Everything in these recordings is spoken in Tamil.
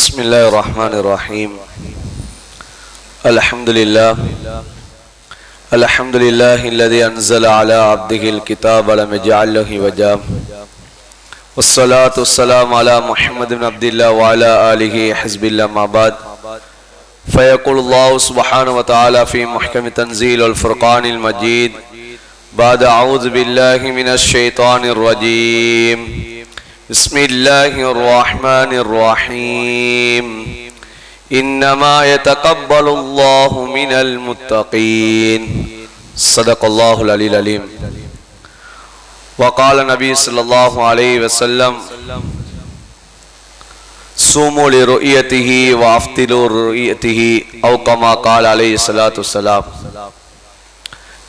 بسم الله الرحمن الرحيم. الحمد لله الذي أنزل على عبده الكتاب ولم يجعل له عوجا، والصلاة والسلام على محمد بن عبد الله وعلى آله حزب الله. ما بعد، فيقول الله سبحانه وتعالى في محكم تنزيل الفرقان المجيد بعد أعوذ بالله من الشيطان الرجيم. بسم الله الرحمن الرحيم. إنما يتقبل الله من المتقين. صدق الله العلي العليم. وقال النبي صلى الله عليه وسلم: صوموا لرؤيته وافطروا لرؤيته، أو كما قال عليه الصلاة والسلام.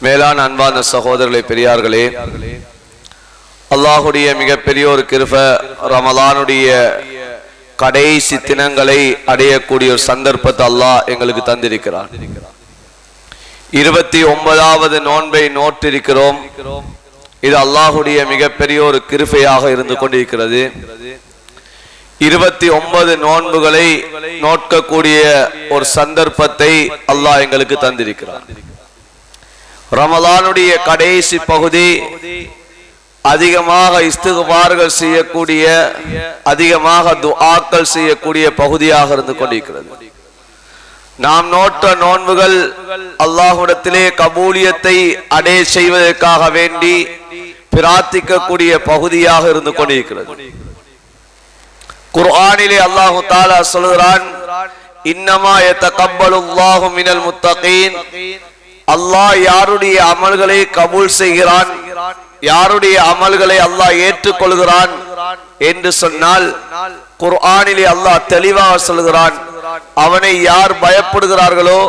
மேலான அன்பான சகோதரர்களே, பெரியார்களே, அல்லாஹுடைய மிகப்பெரிய ஒரு கிருபை, ரமலானுடைய கடைசி தினங்களை அடையக்கூடிய ஒரு சந்தர்ப்பத்தை அல்லாஹ் எங்களுக்கு தந்திருக்கிறார். 29வது நோன்பை நோற்றிருக்கிறோம். இது அல்லாஹுடைய மிகப்பெரிய ஒரு கிருபையாக இருந்து கொண்டிருக்கிறது. 29 நோன்புகளை நோக்கக்கூடிய ஒரு சந்தர்ப்பத்தை அல்லாஹ் எங்களுக்கு தந்திருக்கிறார். ரமலானுடைய கடைசி பகுதி அதிகமாக இஸ்திக்பார்கள் செய்யக்கூடிய, அதிகமாக துஆக்கள் செய்யக்கூடிய பகுதியாக இருந்து கொண்டிருக்கிறது. நாம் நோட்ட நோன்புகள் அல்லாஹ்விடத்திலே கபூலியத்தை அடைய செய்வதற்காக வேண்டி பிரார்த்திக்கக்கூடிய பகுதியாக இருந்து கொண்டிருக்கிறது. குர்ஆனிலே அல்லாஹ் தஆலா சொல்கிறான்: இன்னமா யதகப்பலுல்லாஹு மினல் முத்தகீன். அல்லாஹ் யாருடைய அமல்களை கபூல் செய்கிறான், யாருடைய அமல்களை அல்லாஹ் ஏற்றுக்கொள்கிறான் என்று சொன்னால், குர்ஆனிலே அல்லாஹ் தெளிவாக சொல்கிறான்: அவனை யார் பயப்படுகிறார்களோ,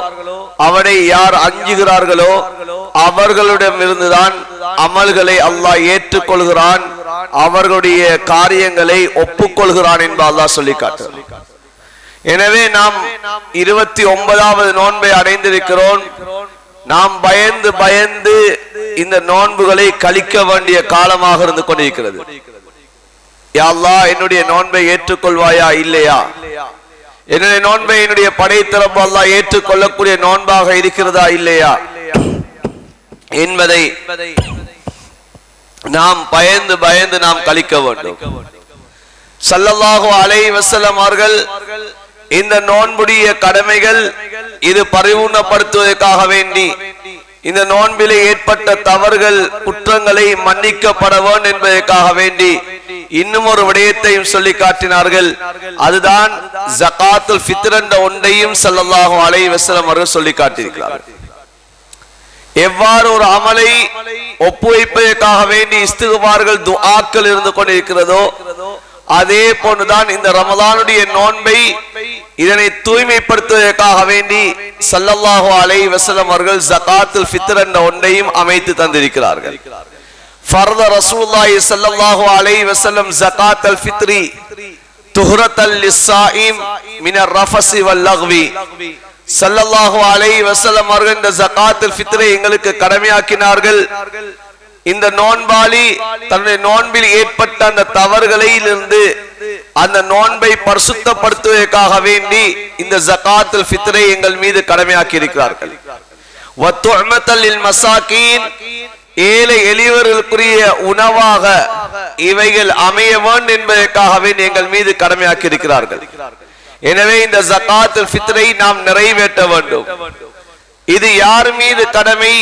அவனை யார் அஞ்சுகிறார்களோ, அவர்களிடமிருந்துதான் அமல்களை அல்லாஹ் ஏற்றுக்கொள்கிறான், அவர்களுடைய காரியங்களை ஒப்புக்கொள்கிறான் என்று அல்லாஹ் சொல்லி காட்டுகிறான். எனவே நாம் 29வது நோன்பை அடைந்திருக்கிறோம். நாம் பயந்து பயந்து இந்த நோன்புகளை கழிக்க வேண்டிய காலமாக இருந்து கொண்டிருக்கிறது. யா அல்லாஹ், என்னுடைய நோன்பை ஏற்றுக்கொள்வாயா இல்லையா, என்னுடைய நோன்பை என்னுடைய படைத்தரப்பு அல்லாஹ் ஏற்றுக்கொள்ளக்கூடிய நோன்பாக இருக்கிறதா இல்லையா என்பதை நாம் பயந்து பயந்து நாம் கழிக்க வேண்டும். ஸல்லல்லாஹு அலைஹி வஸல்லம் அவர்கள் இந்த நோன்புடைய கடமைகள் இது பரிபூர்ணப்படுத்துவதற்காக வேண்டி, இந்த நோன்பிலே ஏற்பட்ட தவறுகள் குற்றங்களை மன்னிக்கப்பட வேண்டும் என்பதற்காக வேண்டி இன்னும் ஒரு விடயத்தையும் சொல்லி காட்டினார்கள். அதுதான் ஜகாத்துல் ஃபித்ர் என்ற ஒன்றையும் ஸல்லல்லாஹு அலைஹி வஸல்லம் அவர்கள் சொல்லி காட்டியிருக்கிறார்கள். எவ்வாறு ஒரு அமலை ஒப்புவைப்பதற்காக வேண்டி இஸ்திக்பார்கள் துஆக்கள் இருந்து கொண்டிருக்கிறதோ, அதே போன்றுதான் இந்த ரமலானுடைய நோன்பை இதனை தூய்மைப்படுத்துவதற்காக வேண்டி ஸல்லல்லாஹு அலைஹி வஸல்லம் அவர்கள் ஜகாத்துல் ஃபித்ர் என்ற ஒன்றையும் அமைத்து தந்திருக்கிறார்கள். ஃபர்த ரசூலுல்லாஹி ஸல்லல்லாஹு அலைஹி வஸல்லம் ஜகாத்துல் ஃபித்ரி துஹ்ரத்தல் லிஸ்ஸாயிம் மினர் ரஃபஸி வல் லக்வி. ஸல்லல்லாஹு அலைஹி வஸல்லம் அவர்கள் இந்த ஜகாத்துல் ஃபித்ரை எங்களுக்கு கடமையாக்கினார்கள். இந்த நோன்பாளி தன்னுடைய நோன்பில் ஏற்பட்ட அந்த தவறுகளிலிருந்து அந்த நோன்பை பரிசுத்தப்படுத்துவதற்காக வேண்டி இந்த ஜகாத்துல் ஃபித்ரை எங்கள் மீது கடமையாக்கி இருக்கிறார்கள். வத்துஅமத்தல் லில் மசாகீன், ஏழை எளியவர்களுக்குரிய உணவாக இவைகள் அமைய வேண்டும் என்பதற்காக வேண்டி எங்கள் மீது கடமையாக்கி இருக்கிறார்கள். எனவே இந்த ஜகாத்துல் ஃபித்ரை நாம் நிறைவேற்ற வேண்டும். இது யார் மீது கடமை,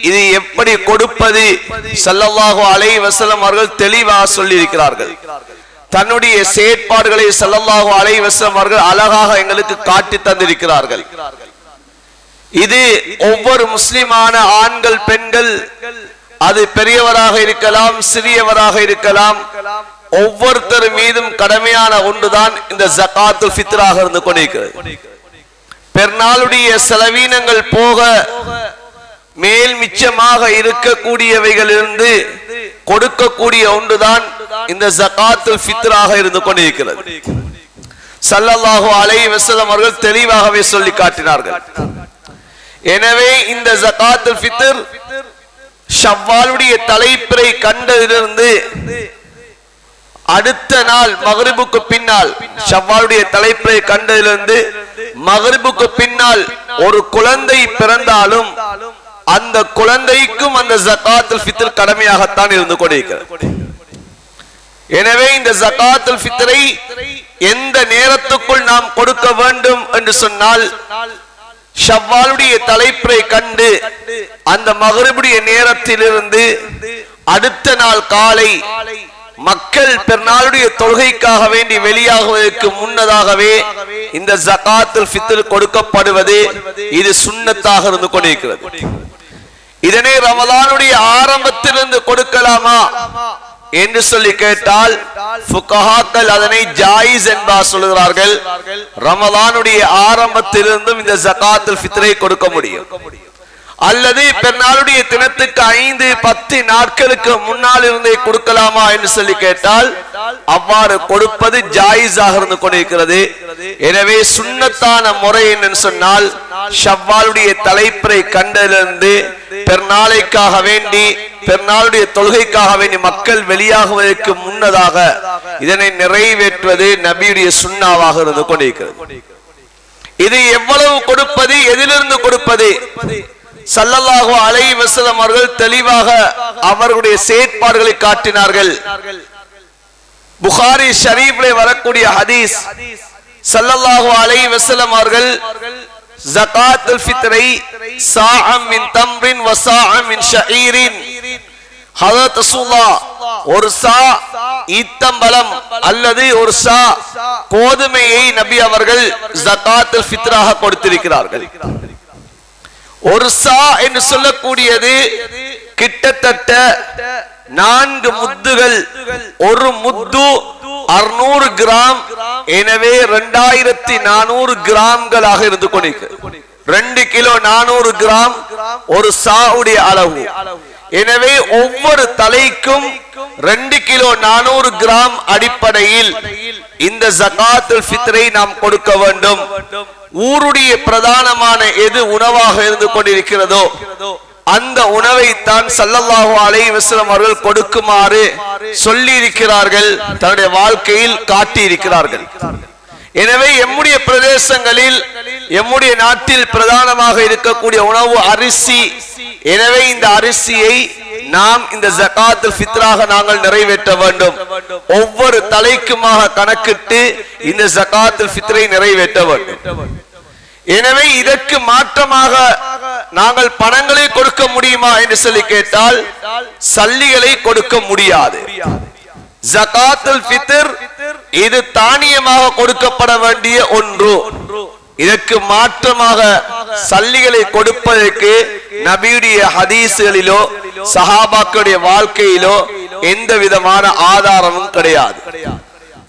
இது எப்படி கொடுப்பது, ஸல்லல்லாஹு அலைஹி வஸல்லம் அவர்கள் தெளிவாக சொல்லி இருக்கிறார்கள். தன்னுடைய செயற்பாடுகளை ஸல்லல்லாஹு அலைஹி வஸல்லம் அவர்கள் அழகாக எங்களுக்கு காட்டி தந்திருக்கிறார்கள். இது ஒவ்வொரு முஸ்லிமான ஆண்கள் பெண்கள், அது பெரியவராக இருக்கலாம் சிறியவராக இருக்கலாம், ஒவ்வொருத்தர் மீதும் கடமையான ஒன்றுதான் இந்த ஜகாத்துல் ஃபித்ராக இருந்து கொண்டிருக்கிறது. பெருநாளுடைய செலவீனங்கள் போக மேல் மிச்சமாக இருக்கக்கூடியவைகளிலிருந்து கொடுக்கக்கூடிய ஒன்றுதான் இந்த ஜகாத்துல் ஃபித்ராக இருந்து கொண்டிருக்கிறது. ஸல்லல்லாஹு அலைஹி வஸல்லம் அவர்கள் தெளிவாகவே சொல்லி காட்டினார்கள். எனவே இந்த ஜகாத்துல் ஃபித்ர் ஷவ்வாலுடைய தலைப்பிறை கண்டதிலிருந்து அடுத்த நாள் மக்ரிபுக்கு பின்னால், ஷவ்வாலுடைய தலைப்பை கண்டதிலிருந்து மக்ரிபுக்கு பின்னால் ஒரு குழந்தை பிறந்தாலும் அந்த குழந்தைக்கும் அந்த ஜகாத்துல் ஃபித்ர் கடமையாகத்தான் இருந்து கொண்டிருக்கிறது. எனவே இந்த ஜகாத்துல் ஃபித்ரை எந்த நேரத்துக்குள் நாம் கொடுக்க வேண்டும் என்று சொன்னால், ஷவ்வாலுடைய தலைப்பை கண்டு அந்த மக்ரிபுடைய நேரத்திலிருந்து அடுத்த நாள் காலை மக்கள் பெருநாளுடைய தொழுகைக்காக வேண்டி வெளியாகுவதற்கு முன்னதாகவே இந்த ஜகாத்துல் ஃபித்ர் கொடுக்கப்படுவது இது சுன்னத்தாக இருந்து கொண்டிருக்கிறது. இதனை ரமலானுடைய ஆரம்பத்திலிருந்து கொடுக்கலாமா என்று சொல்லி கேட்டால் ஃபுகஹாக்கள் அதனை ஜாயிஸ் என்பார் சொல்கிறார்கள். ரமலானுடைய ஆரம்பத்திலிருந்தும் இந்த ஜகாத்துல் ஃபித்ரை கொடுக்க முடியும். அல்லது பெருநாளுடைய தினத்துக்கு 5-10 நாட்களுக்கு முன்னால் இருந்தே கொடுக்கலாமா என்று சொல்லி கேட்டால் அவ்வாறு கொடுப்பது ஜாயிஸாக இருந்து கொண்டிருக்கிறது. எனவே சுன்னத்தான முறை என்று சொன்னால், ஷவ்வாலுடைய தலைப்பை கண்டதிலிருந்து பெருநாளைக்காக வேண்டி பெருநாளுடைய தொழுகைக்காக வேண்டி மக்கள் வெளியாகுவதற்கு முன்னதாக இதனை நிறைவேற்றுவது நபியுடைய சுன்னாவாக இருந்து கொண்டிருக்கிறது. இது எவ்வளவு கொடுப்பது, எதிலிருந்து கொடுப்பது? ஸல்லல்லாஹு அலைஹி வஸல்லம் அவர்கள் தெளிவாக அவர்களுடைய செயற்பாடுகளை காட்டினார்கள். புகாரி ஷரீஃபிலே வரக்கூடிய ஹதீஸ், ஸல்லல்லாஹு அலைஹி வஸல்லம் அவர்கள் ஜகாத்துல் ஃபித்ரை சாஅம் மின் தம்ரின் வ சாஅம் மின் ஷஈரின், ஹஜரத் ரசூலுல்லாஹ் ஒரு சா ஈத்தம்பலம் அல்லது ஒரு சா கோதுமையை நபி அவர்கள் ஜகாத்துல் ஃபித்ராக கொடுத்திருக்கிறார்கள். ஒரு சா என்று சொல்லக்கூடியது கிட்டத்தட்ட 4 முத்துகள். ஒரு முத்து 600 கிராம். எனவே 2400 கிராம்களாக இருந்து கொண்டிருக்கிறது. 2 கிலோ 400 கிராம் ஒரு சாவுடைய அளவு. எனவே ஒவ்வொரு தலைக்கும் 2 கிலோ 400 கிராம் அடிப்படையில் இந்த ஜகாத்துல் ஃபித்ரை நாம் கொடுக்க வேண்டும். ஊருடைய பிரதானமான எது உணவாக இருந்து கொண்டிருக்கிறதோ அந்த உணவை தான் ஸல்லல்லாஹு அலைஹி வஸல்லம் அவர்கள் கொடுக்குமாறு சொல்லி இருக்கிறார்கள், தன்னுடைய வாழ்க்கையில் காட்டி இருக்கிறார்கள். எனவே எம்முடைய பிரதேசங்களில் எம்முடைய நாட்டில் பிரதானமாக இருக்கக்கூடிய உணவு அரிசி. எனவே இந்த அரிசியை நாம் இந்த ஜகாத்துல் ஃபித்ராக நாங்கள் நிறைவேற்ற வேண்டும். ஒவ்வொரு தலைக்குமாக கணக்கிட்டு இந்த ஜகாத்துல் ஃபித்ரை நிறைவேற்ற வேண்டும். எனவே இதற்கு மாற்றமாக நாங்கள் பணங்களை கொடுக்க முடியுமா என்று சொல்லி கேட்டால் சல்லிகளை கொடுக்க முடியாது. ஜகாத்துல் ஃபித்ர் இது தானியமாக கொடுக்கப்பட வேண்டிய ஒன்று. இதற்கு மாற்றமாக சல்லிகளை கொடுப்பதற்கு நபியுடைய ஹதீஸ்களிலோ சஹாபாக்களுடைய வாழ்க்கையிலோ எந்த விதமான ஆதாரமும் கிடையாது.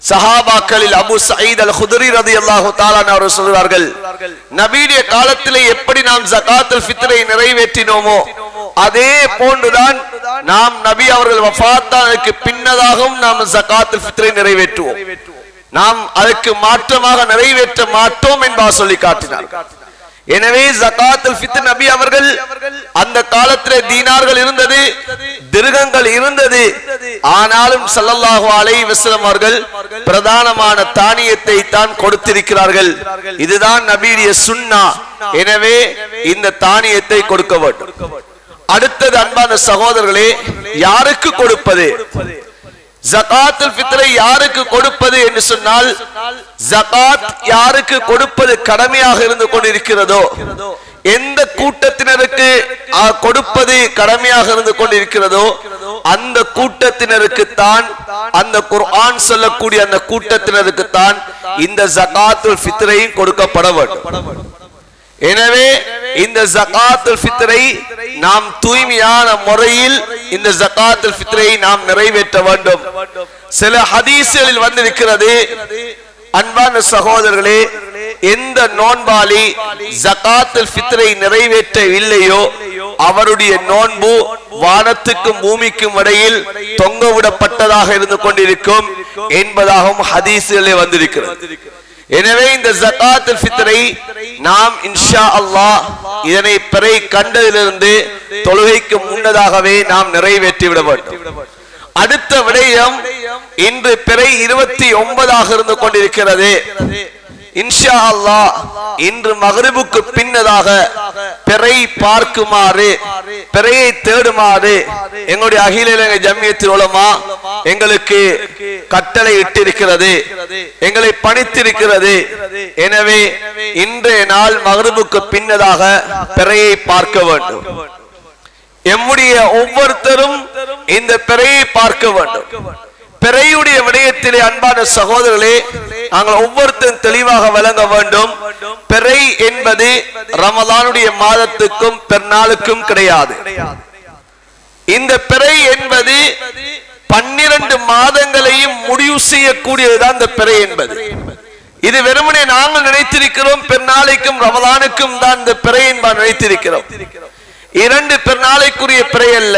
சஹாபாக்களில் அபு சயீத் அல் குத்ரி ரலியல்லாஹு தஆலா அவர்கள் சொல்கிறார்கள், நபியுடைய காலத்திலே எப்படி நாம் ஜகாத்துல் ஃபித்ரை நிறைவேற்றினோமோ அதே போன்றுதான் நாம் நபி அவர்கள் வஃபாத்தானதுக்கு பின்னதாகவும் நாம் ஜகாத்துல் ஃபித்ரை நிறைவேற்றுவோம். நாம் அதற்கு மாற்றமாக நிறைவேற்ற மாட்டோம் என்பார் சொல்லி காட்டினார். எனவே ஜகாத்துல் ஃபித்ர் நபி அவர்கள் அந்த காலத்திலே தீனார்கள் இருந்தது, திர்ஹங்கள் இருந்தது. ஆனாலும் ஸல்லல்லாஹு அலைஹி வஸல்லம் அவர்கள் பிரதானமான தானியத்தை தான் கொடுத்திருக்கிறார்கள். இதுதான் நபியுடைய சுன்னா. எனவே இந்த தானியத்தை கொடுக்க வேண்டும். அடுத்தது அன்பான சகோதரர்களே, யாருக்கு கொடுப்பது? ஜகாத்துல் ஃபித்ரை யாருக்கு கொடுப்பது என்று சொன்னால், ஜகாத் யாருக்கு கொடுப்பது கடமையாக இருந்து கொண்டிருக்கிறதோ, எந்த கூட்டத்தினருக்கு கொடுப்பது கடமையாக இருந்து கொண்டிருக்கிறதோ அந்த கூட்டத்தினருக்கு தான், அந்த குர்ஆன் சொல்லக்கூடிய அந்த கூட்டத்தினருக்கு தான் இந்த ஜகாத்துல் ஃபித்ரையும் கொடுக்கப்பட வேண்டும். எனவே இந்த ஜகாத்துல் ஃபித்ரை நாம் தூய்மையான முறையில் இந்த ஜகாத்துல் ஃபித்ரை நாம் நிறைவேற்ற வேண்டும். சில ஹதீஸ்களில் வந்திருக்கிறது, அன்பான சகோதரர்களே, எந்த நோன்பாளி ஜகாத்துல் ஃபித்ரை நிறைவேற்ற இல்லையோ அவருடைய நோன்பு வானத்துக்கும் பூமிக்கும் இடையில் தொங்க விடப்பட்டதாக இருந்து கொண்டிருக்கும் என்பதாகவும் ஹதீஸ்களிலே வந்திருக்கிறது. எனவே இந்த ஜகாத்துல் ஃபித்ரை நாம் இன்ஷா அல்லாஹ் இதனை பிறை கண்டதிலிருந்து தொழுகைக்கு முன்னதாகவே நாம் நிறைவேற்றி விட வேண்டும். அடுத்த விடயம், இன்று பிறை 29 இருந்து கொண்டிருக்கிறது. இன்ஷா அல்லாஹ் இன்று மக்ரிபுக்கு பின்னதாக பிறை பார்க்குமாறு, பிறையை தேடுமாறு எங்களுடைய அகில இலங்கை ஜம்மியத்துல் உலமா எங்களுக்கு கட்டளை இட்டிருக்கிறது, எங்களை பணித்திருக்கிறது. எனவே இன்றைய நாள் மக்ரிபுக்கு பின்னதாக பிறையை பார்க்க வேண்டும். எம்முடைய ஒவ்வொருத்தரும் இந்த பிறையை பார்க்க வேண்டும். பிறையுடைய விடயத்திலே அன்பான சகோதரர்களே, நாங்கள் ஒவ்வொருத்தரும் தெளிவாக விளங்க வேண்டும். பிறை என்பது ரமலானுடைய மாதத்துக்கும் பெருநாளுக்கும் கிடையாது. இந்த பிறை என்பது 12 மாதங்களையும் முடிவு செய்யக்கூடியதுதான் இந்த பிறை என்பது. இது வெறுமனே நாங்கள் நினைத்திருக்கிறோம் பெருநாளைக்கும் ரமலானுக்கும் தான் இந்த பிறை என்பதை நினைத்திருக்கிறோம். 2 பெருநாளைக்குரிய பிறை அல்ல.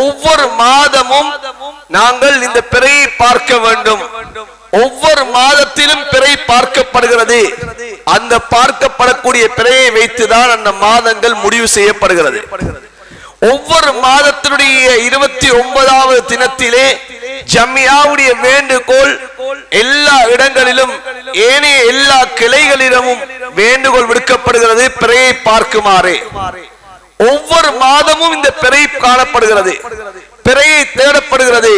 ஒவ்வொரு மாதமும் நாங்கள் இந்த பிறையை பார்க்க வேண்டும். ஒவ்வொரு மாதத்திலும் பிறை பார்க்கப்படுகிறது. அந்த பார்க்கப்படக்கூடிய பிறையை வைத்துதான் அந்த மாதங்கள் முடிவு செய்யப்படுகிறது. ஒவ்வொரு மாதத்தினுடைய 29வது தினத்திலே ஜம்மியாவுடைய வேண்டுகோள் எல்லா இடங்களிலும், ஏனைய எல்லா கிளைகளிலும் வேண்டுகோள் விடுக்கப்படுகிறது, பிறையை பார்க்குமாறு. ஒவ்வொரு மாதமும் இந்த பிறை காணப்படுகிறது, பிறையை தேடப்படுகிறது.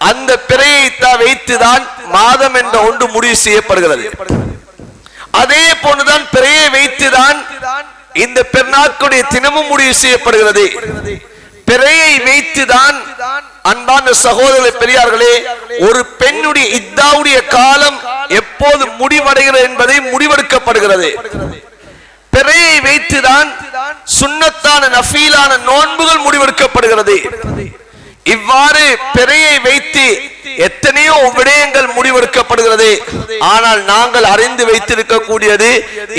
அந்த பிறையை வைத்துதான் மாதம் என்ற ஒன்று முடிவு செய்யப்படுகிறது. அதே போன்றுதான் பிறையை வைத்துதான் இந்த பெருநாட்களுடைய தினமும் முடிவு செய்யப்படுகிறது. பிறையை வைத்துதான் அன்பான சகோதர பெரியார்களே, ஒரு பெண்ணுடைய இத்தாவுடைய காலம் எப்போது முடிவடைகிறது என்பதை முடிவெடுக்கப்படுகிறது. பிறையை வைத்துதான் சுன்னத்தான நஃபீலான நோன்புகள் முடிவெடுக்கப்படுகிறது. இவ்வாறு பிறையை வைத்து எத்தனையோ விடயங்கள் முடிவெடுக்கப்படுகிறது. ஆனால் நாங்கள் அறிந்து வைத்திருக்கக்கூடியது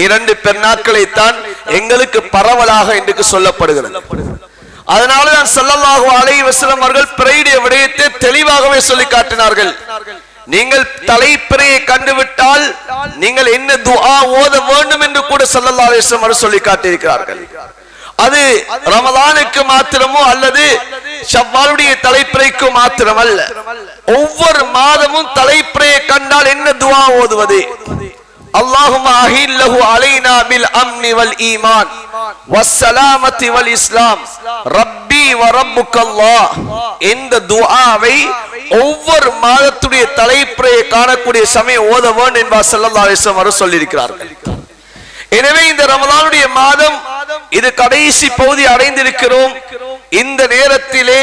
2 பெருநாட்களைத்தான் எங்களுக்கு பரவலாக இன்றைக்கு சொல்லப்படுகிறது. அதனாலதான் ஸல்லல்லாஹு அலைஹி வஸல்லம் அவர்கள் பிறையுடைய விடயத்தை தெளிவாகவே சொல்லி காட்டினார்கள். நீங்கள் தலைப்பிறையை கண்டுவிட்டால் நீங்கள் என்ன துஆ ஓத வேண்டும் என்று கூட ஸல்லல்லாஹு அலைஹி வஸல்லம் அவர்கள் சொல்லி காட்டியிருக்கிறார்கள். அது ரமலானுக்கு மாத்திரமோ அல்லது ஷவ்வாலுடைய தலைப்பிறைக்கு மாத்திரம் அல்ல. ஒவ்வொரு மாதமும் தலைப்பிறையை கண்டால் என்ன துஆ ஓதுவது? அல்லாஹும்ம அஹில்லஹு அலைனா பில் அம்னி வல் ஈமான் வஸ்ஸலாமத்தி வல் இஸ்லாம் ரப்பி வ ரப்புக்கல்லாஹ். இந்த துஆவை ஒவ்வொரு மாதத்துடைய தலைப்பிறையை காணக்கூடிய சமயம் ஓத வேண்டும் என்பார் ஸல்லல்லாஹு அலைஹி வஸல்லம் அவர்கள் சொல்லியிருக்கிறார்கள். எனவே இந்த ரமலானுடைய மாதம் இது கடைசி பகுதி அடைந்திருக்கிறோம். இந்த நேரத்திலே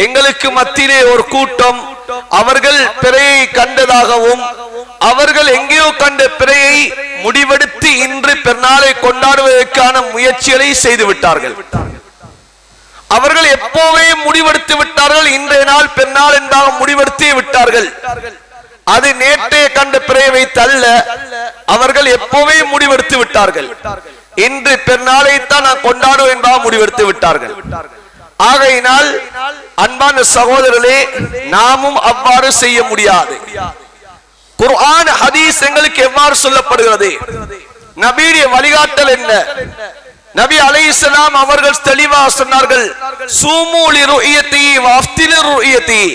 எங்களுக்கு மத்தியிலே ஒரு கூட்டம், அவர்கள் பிறையை கண்டதாகவும் அவர்கள் எங்கேயோ கண்ட பிறையை முடிவெடுத்து இன்று பெருநாளை கொண்டாடுவதற்கான முயற்சிகளை செய்து விட்டார்கள். அவர்கள் எப்போவே முடிவெடுத்து விட்டார்கள். இன்றைய நாள் பெருநாள் என்பதாக முடிவெடுத்தே விட்டார்கள். அது நேற்றே கண்ட பிறையை வைத்து அல்ல, அவர்கள் எப்போவே முடிவெடுத்து விட்டார்கள். இன்று பெருநாளைத்தான் நான் கொண்டாடுவோம் என்பதாக முடிவெடுத்து விட்டார்கள். ஆகையினால் அன்பான சகோதரர்களே, நாமும் அவ்வாறு செய்ய முடியாது. குர்ஆன் ஹதீஸ் எங்களுக்கு எவ்வாறு சொல்லப்படுகிறது? நபியுடைய வழிகாட்டல் என்ன? நபி அலைஹிஸ்ஸலாம் அவர்கள் தெளிவாக சொன்னார்கள், சூமு லிருயதி வஃப்திலு ருயதி.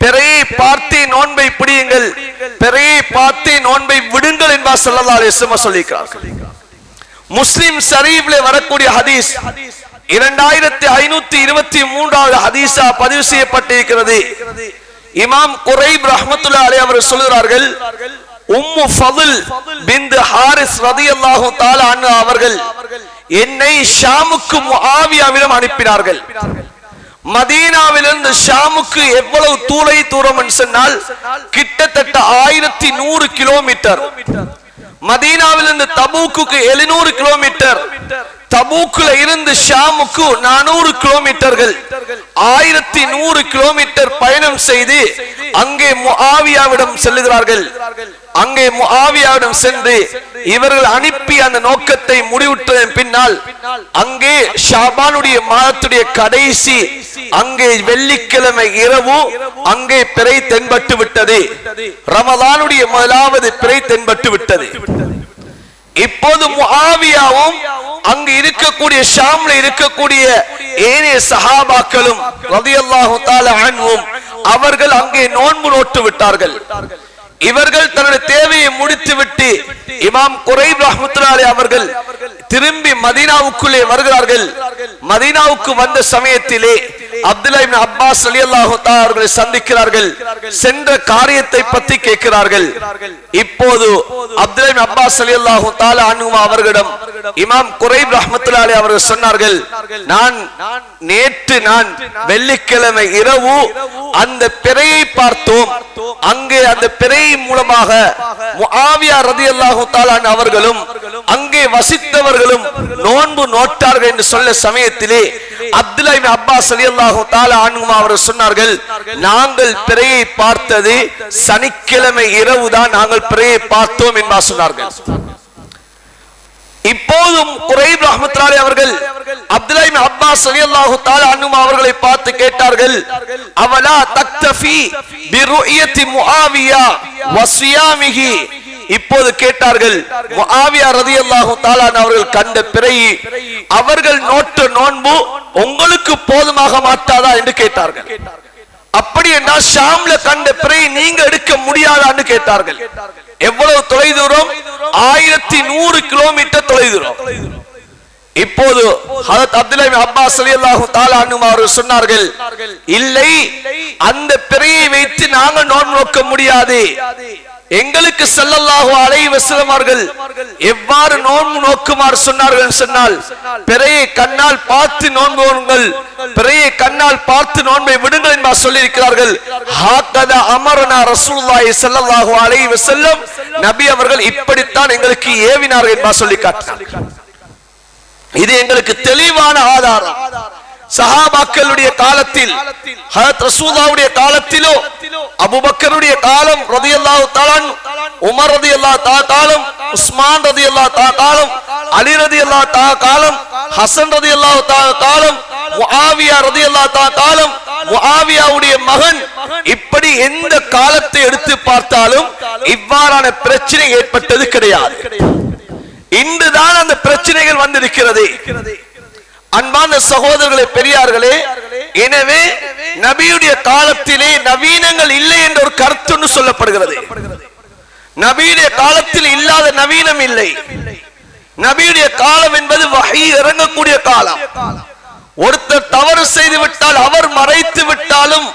பிறையை பார்த்து நோன்பை பிடியுங்கள், பிறையை பார்த்து நோன்பை விடுங்கள் என்பார் ஸல்லல்லாஹு அலைஹி வஸல்லம் சொல்லியிருக்கிறார்கள். முஸ்லிம் ஷரீஃப்ல வரக்கூடிய ஹதீஸ் 2523வது ஹதீஸா பதிவு செய்யப்பட்டிருக்கிறது. இமாம் குரைப் ரஹ்மத்துல்லாஹி அலைஹி அவர்கள் சொல்கிறார்கள், உம்மு ஃபضل பின்த் ஹாரிஸ் ரலியல்லாஹு தஆலா அன்ஹா அவர்கள் என்னை ஷாமுக்கு முஆவியாவிடம் அனுப்பினார்கள். மதீனாவிலிருந்து ஷாமுக்கு எவ்வளவு தூரம் என்று சொன்னால் கிட்டத்தட்ட 1100 கிலோமீட்டர். மதீனாவிலிருந்து தபூக்குக்கு 700 கிலோமீட்டர். தபூக்குல இருந்து ஷாமுக்கு 400 கிலோமீட்டர்கள். 1100 கிலோமீட்டர் பயணம் செய்து அங்கே முஆவியாவிடம் செல்லுகிறார்கள். அங்கே முஆவியாவிடம் சென்று இவர்கள் அனுப்பி அந்த நோக்கத்தை முடிவுற்றதன் பின்னால் அங்கே ஷாபானுடைய மாதத்துடைய கடைசி அங்கே வெள்ளிக்கிழமை இரவு அங்கே பிறை தென்பட்டு விட்டது. ரமலானுடைய முதலாவது பிறை தென்பட்டு விட்டது. இப்போது முஆவியாவும் அங்கு இருக்கக்கூடிய ஷாம்ல இருக்கக்கூடிய ஏனைய சஹாபாக்களும் ரலியல்லாஹு தஆலா அன்ஹும் அவர்கள் அங்கே நோன்பு நோட்டு விட்டார்கள். இவர்கள் தன்னுடைய தேவையை முடித்துவிட்டு இமாம் குரைப் ரஹ்மத்துல்லாஹி அலைஹி அவர்கள் திரும்பி மதீனாவுக்குள்ளே வருகிறார்கள். மதீனாவுக்கு வந்த சமயத்திலே அப்துல்லா இப்னு அப்பாஸ் ரலியல்லாஹு தஆலா அவர்களை சந்திக்கிறார்கள். சென்ற காரியத்தை பற்றி கேட்கிறார்கள். இப்போது அப்துல்லா இப்னு அப்பாஸ் ரலியல்லாஹு தஆலா அன்ஹுமா அவர்களிடம் இமாம் குரைப் ரஹ்மத்துல்லாஹி அலைஹி அவர்கள் சொன்னார்கள், நேற்று நான் வெள்ளிக்கிழமை இரவு அந்த பிறையை பார்த்தோம். அங்கே அந்த பிறை மூலமாக முஆவியா ரலியல்லாஹு தஆலா அவர்களும் அங்கே வசித்தவர்களும் நோன்பு நோட்டார்கள் என்று சொல்ல சமயத்திலே அப்துல்லா இப்னு அப்பாஸ் ரலியல்லாஹு தஆலா அன்ஹுமா அவர்கள் சொன்னார்கள், நாங்கள் பிறையை பார்த்தது சனிக்கிழமை இரவுதான் நாங்கள் பிறையை பார்த்தோம் என்று சொன்னார்கள். இப்போதும் குரைப் ரஹ்மத்துல்லாஹி அலைஹி அவர்கள் அப்துல்லா இப்னு அப்பாஸ் ரலியல்லாஹு தஆலா அன்ஹுமா அவர்களை பார்த்து கேட்டார்கள், அவலா தக்தஃபி பிருயத்தி முஆவியா வஸியாமிஹி. இப்போது கேட்டார்கள், முஆவியா ரலியல்லாஹு தஆலா அவர்கள் கண்ட பிறை அவர்கள் நோட்ட நோன்பு உங்களுக்கு போதுமாக மாட்டாதா என்று கேட்டார்கள். அப்படி என்றால் ஷாம்ல கண்ட பிறை நீங்க எடுக்க முடியாதான்னு கேட்டார்கள். எவ்வளவு தொலைதூரம்? 1100 கிலோமீட்டர் தொலைதூரம். இப்போது ஹஜ்ரத் அப்துல்லா இப்னு அப்பாஸ் ரலியல்லாஹு தஆலா அன்ஹு அவர்கள் சொன்னார்கள், இல்லை, அந்த பிறையை வைத்து நாங்கள் நோன்பு நோக்க முடியாது. எங்களுக்கு ஸல்லல்லாஹு அலைஹி வஸல்லம் அவர்கள் எவ்வாறு நோன்பு நோக்குமாறு சொன்னார்கள் சொன்னால், பிறையை கண்ணால் பார்த்து நோன்புங்கள், பிறையை கண்ணால் பார்த்து நோன்பை விடுங்கள் என்று சொல்லி இருக்கிறார்கள். ஹாகதா அமரனா ரசூலுல்லாஹி ஸல்லல்லாஹு அலைஹி வஸல்லம், நபி அவர்கள் இப்படித்தான் எங்களுக்கு ஏவினார்கள் என்று சொல்லி காட்டினார்கள். இது எங்களுக்கு தெளிவான ஆதாரம். சஹாபாக்களுடைய காலத்தில், ஹஜ்ரத் ரசூலுல்லாஹ்வுடைய காலத்திலோ, அபூபக்கருடைய காலம் ரலியல்லாஹு தஆலா, உமர் ரலியல்லாஹு தஆலா காலம், உஸ்மான் ரலியல்லாஹு தஆலா காலம், அலி ரலியல்லாஹு தஆலா காலம், ஹசன் ரலியல்லாஹு தஆலா காலம், முஆவியா ரலியல்லாஹு தஆலா காலம், முஆவியாவுடைய மகன், இப்படி எந்த காலத்தை எடுத்து பார்த்தாலும் இவ்வாறான பிரச்சனை ஏற்பட்டது கிடையாது. இன்றுதான் அந்த பிரச்சனைகள் வந்திருக்கிறது. அன்பான சகோதரர்களே, பெரியார்களே, எனவே நபியுடைய காலத்திலே நவீனங்கள் இல்லை என்ற ஒரு கருத்து சொல்லப்படுகிறது. நபியுடைய காலத்தில் இல்லாத நவீனம் இல்லை. நபியுடைய காலம் என்பது வஹீ இறங்கக்கூடிய காலம். ஒருத்தர் தவறு செய்து விட்டால், அவர் மறைத்து விட்டாலும்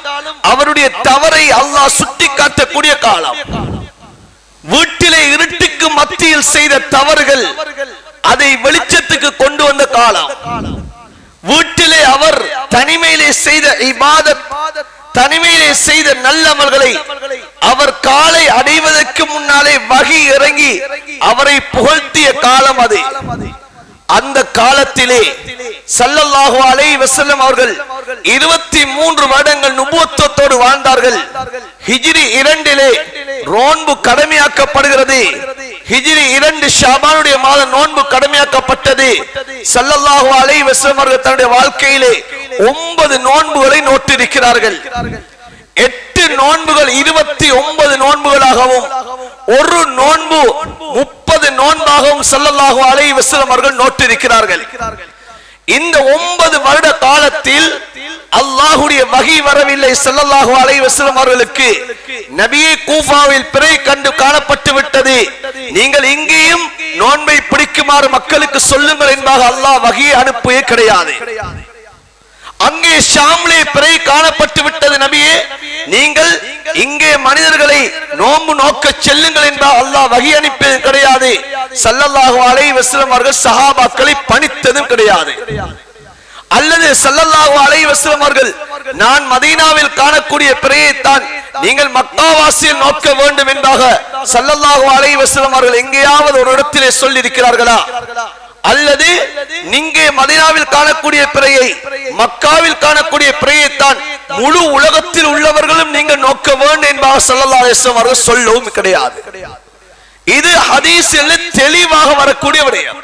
அவருடைய தவறை அல்லாஹ் சுட்டி காட்டக்கூடிய காலம். வீட்டிலே இருட்டுக்கு மத்தியில் செய்த தவறுகள் அதை வெளிச்சத்துக்கு கொண்டு வந்த காலம். வீட்டிலே அவர் தனிமையிலே செய்த இபாதத், தனிமையிலே செய்த நல்லமல்களை அவர் காலை அடைவதற்கு முன்னாலே வஹி இறங்கி அவரை புகழ்த்திய காலம் அது. அந்த காலத்திலே ஸல்லல்லாஹு அலைஹி வஸல்லம் அவர்கள் 23 வருடங்கள் நுபுவத்தோடு வாழ்ந்தார்கள். ஹிஜ்ரி 2 நோன்பு கடமையாக்கப்படுகிறது. ஹிஜ்ரி 2 ஷாபானுடைய மாதம் நோன்பு கடமையாக்கப்பட்டது. ஸல்லல்லாஹு அலைஹி வஸல்லம் அவர்கள் தன்னுடைய வாழ்க்கையிலே 9 நோன்புகளை நோட்டிருக்கிறார்கள். 8 நோன்புகள் 29 நோன்புகளாகவும், ஒரு நோன்பு 30 நோன்பாகவும் ஸல்லல்லாஹு அலைஹி வஸல்லம் அவர்கள் நோட்டிருக்கிறார்கள். இந்த 9 வருட காலத்தில் அல்லாஹ்வுடைய வஹி வரவில்லை. ஸல்லல்லாஹு அலைஹி வஸல்லம் அவர்களுக்கு நபியே கூஃபாவில் பிறை கண்டு காணப்பட்டு விட்டது, நீங்கள் இங்கேயும் நோன்பை பிடிக்குமாறு மக்களுக்கு சொல்லுங்கள் என்பதாக அல்லாஹ் வஹியை அனுப்பியே கிடையாது. அங்கே ஷாம்லே பிறை காணப்பட்டு விட்டது, நபியே நீங்கள் இங்கே மனிதர்களை நோன்பு நோக்க செல்லுங்கள் என்பதாக அல்லாஹ் வஹி அனுப்பியது கிடையாது. ஸல்லல்லாஹு அலைஹி வஸல்லம் அவர்கள் சஹாபாக்களை பணித்ததும் கிடையாது. அல்லது ஸல்லல்லாஹு அலைஹி வஸல்லம் அவர்கள் நான் மதீனாவில் காணக்கூடிய பிறையைத்தான் நீங்கள் மக்காவாசியில் நோக்க வேண்டும் என்பதாக ஸல்லல்லாஹு அலைஹி வஸல்லம் அவர்கள் எங்கேயாவது ஒரு இடத்திலே சொல்லி இருக்கிறார்களா? அல்லது நீங்க மதீனாவில் காணக்கூடிய பிறையை, மக்காவில் காணக்கூடிய பிறையைத்தான் முழு உலகத்தில் உள்ளவர்களும் நீங்கள் நோக்க வேண்டும் என்பதாக ஸல்லல்லாஹு அலைஹி வஸல்லம் அவர்கள் சொல்லவும் கிடையாது. இது ஹதீஸில் தெளிவாக வரக்கூடிய விடயம்.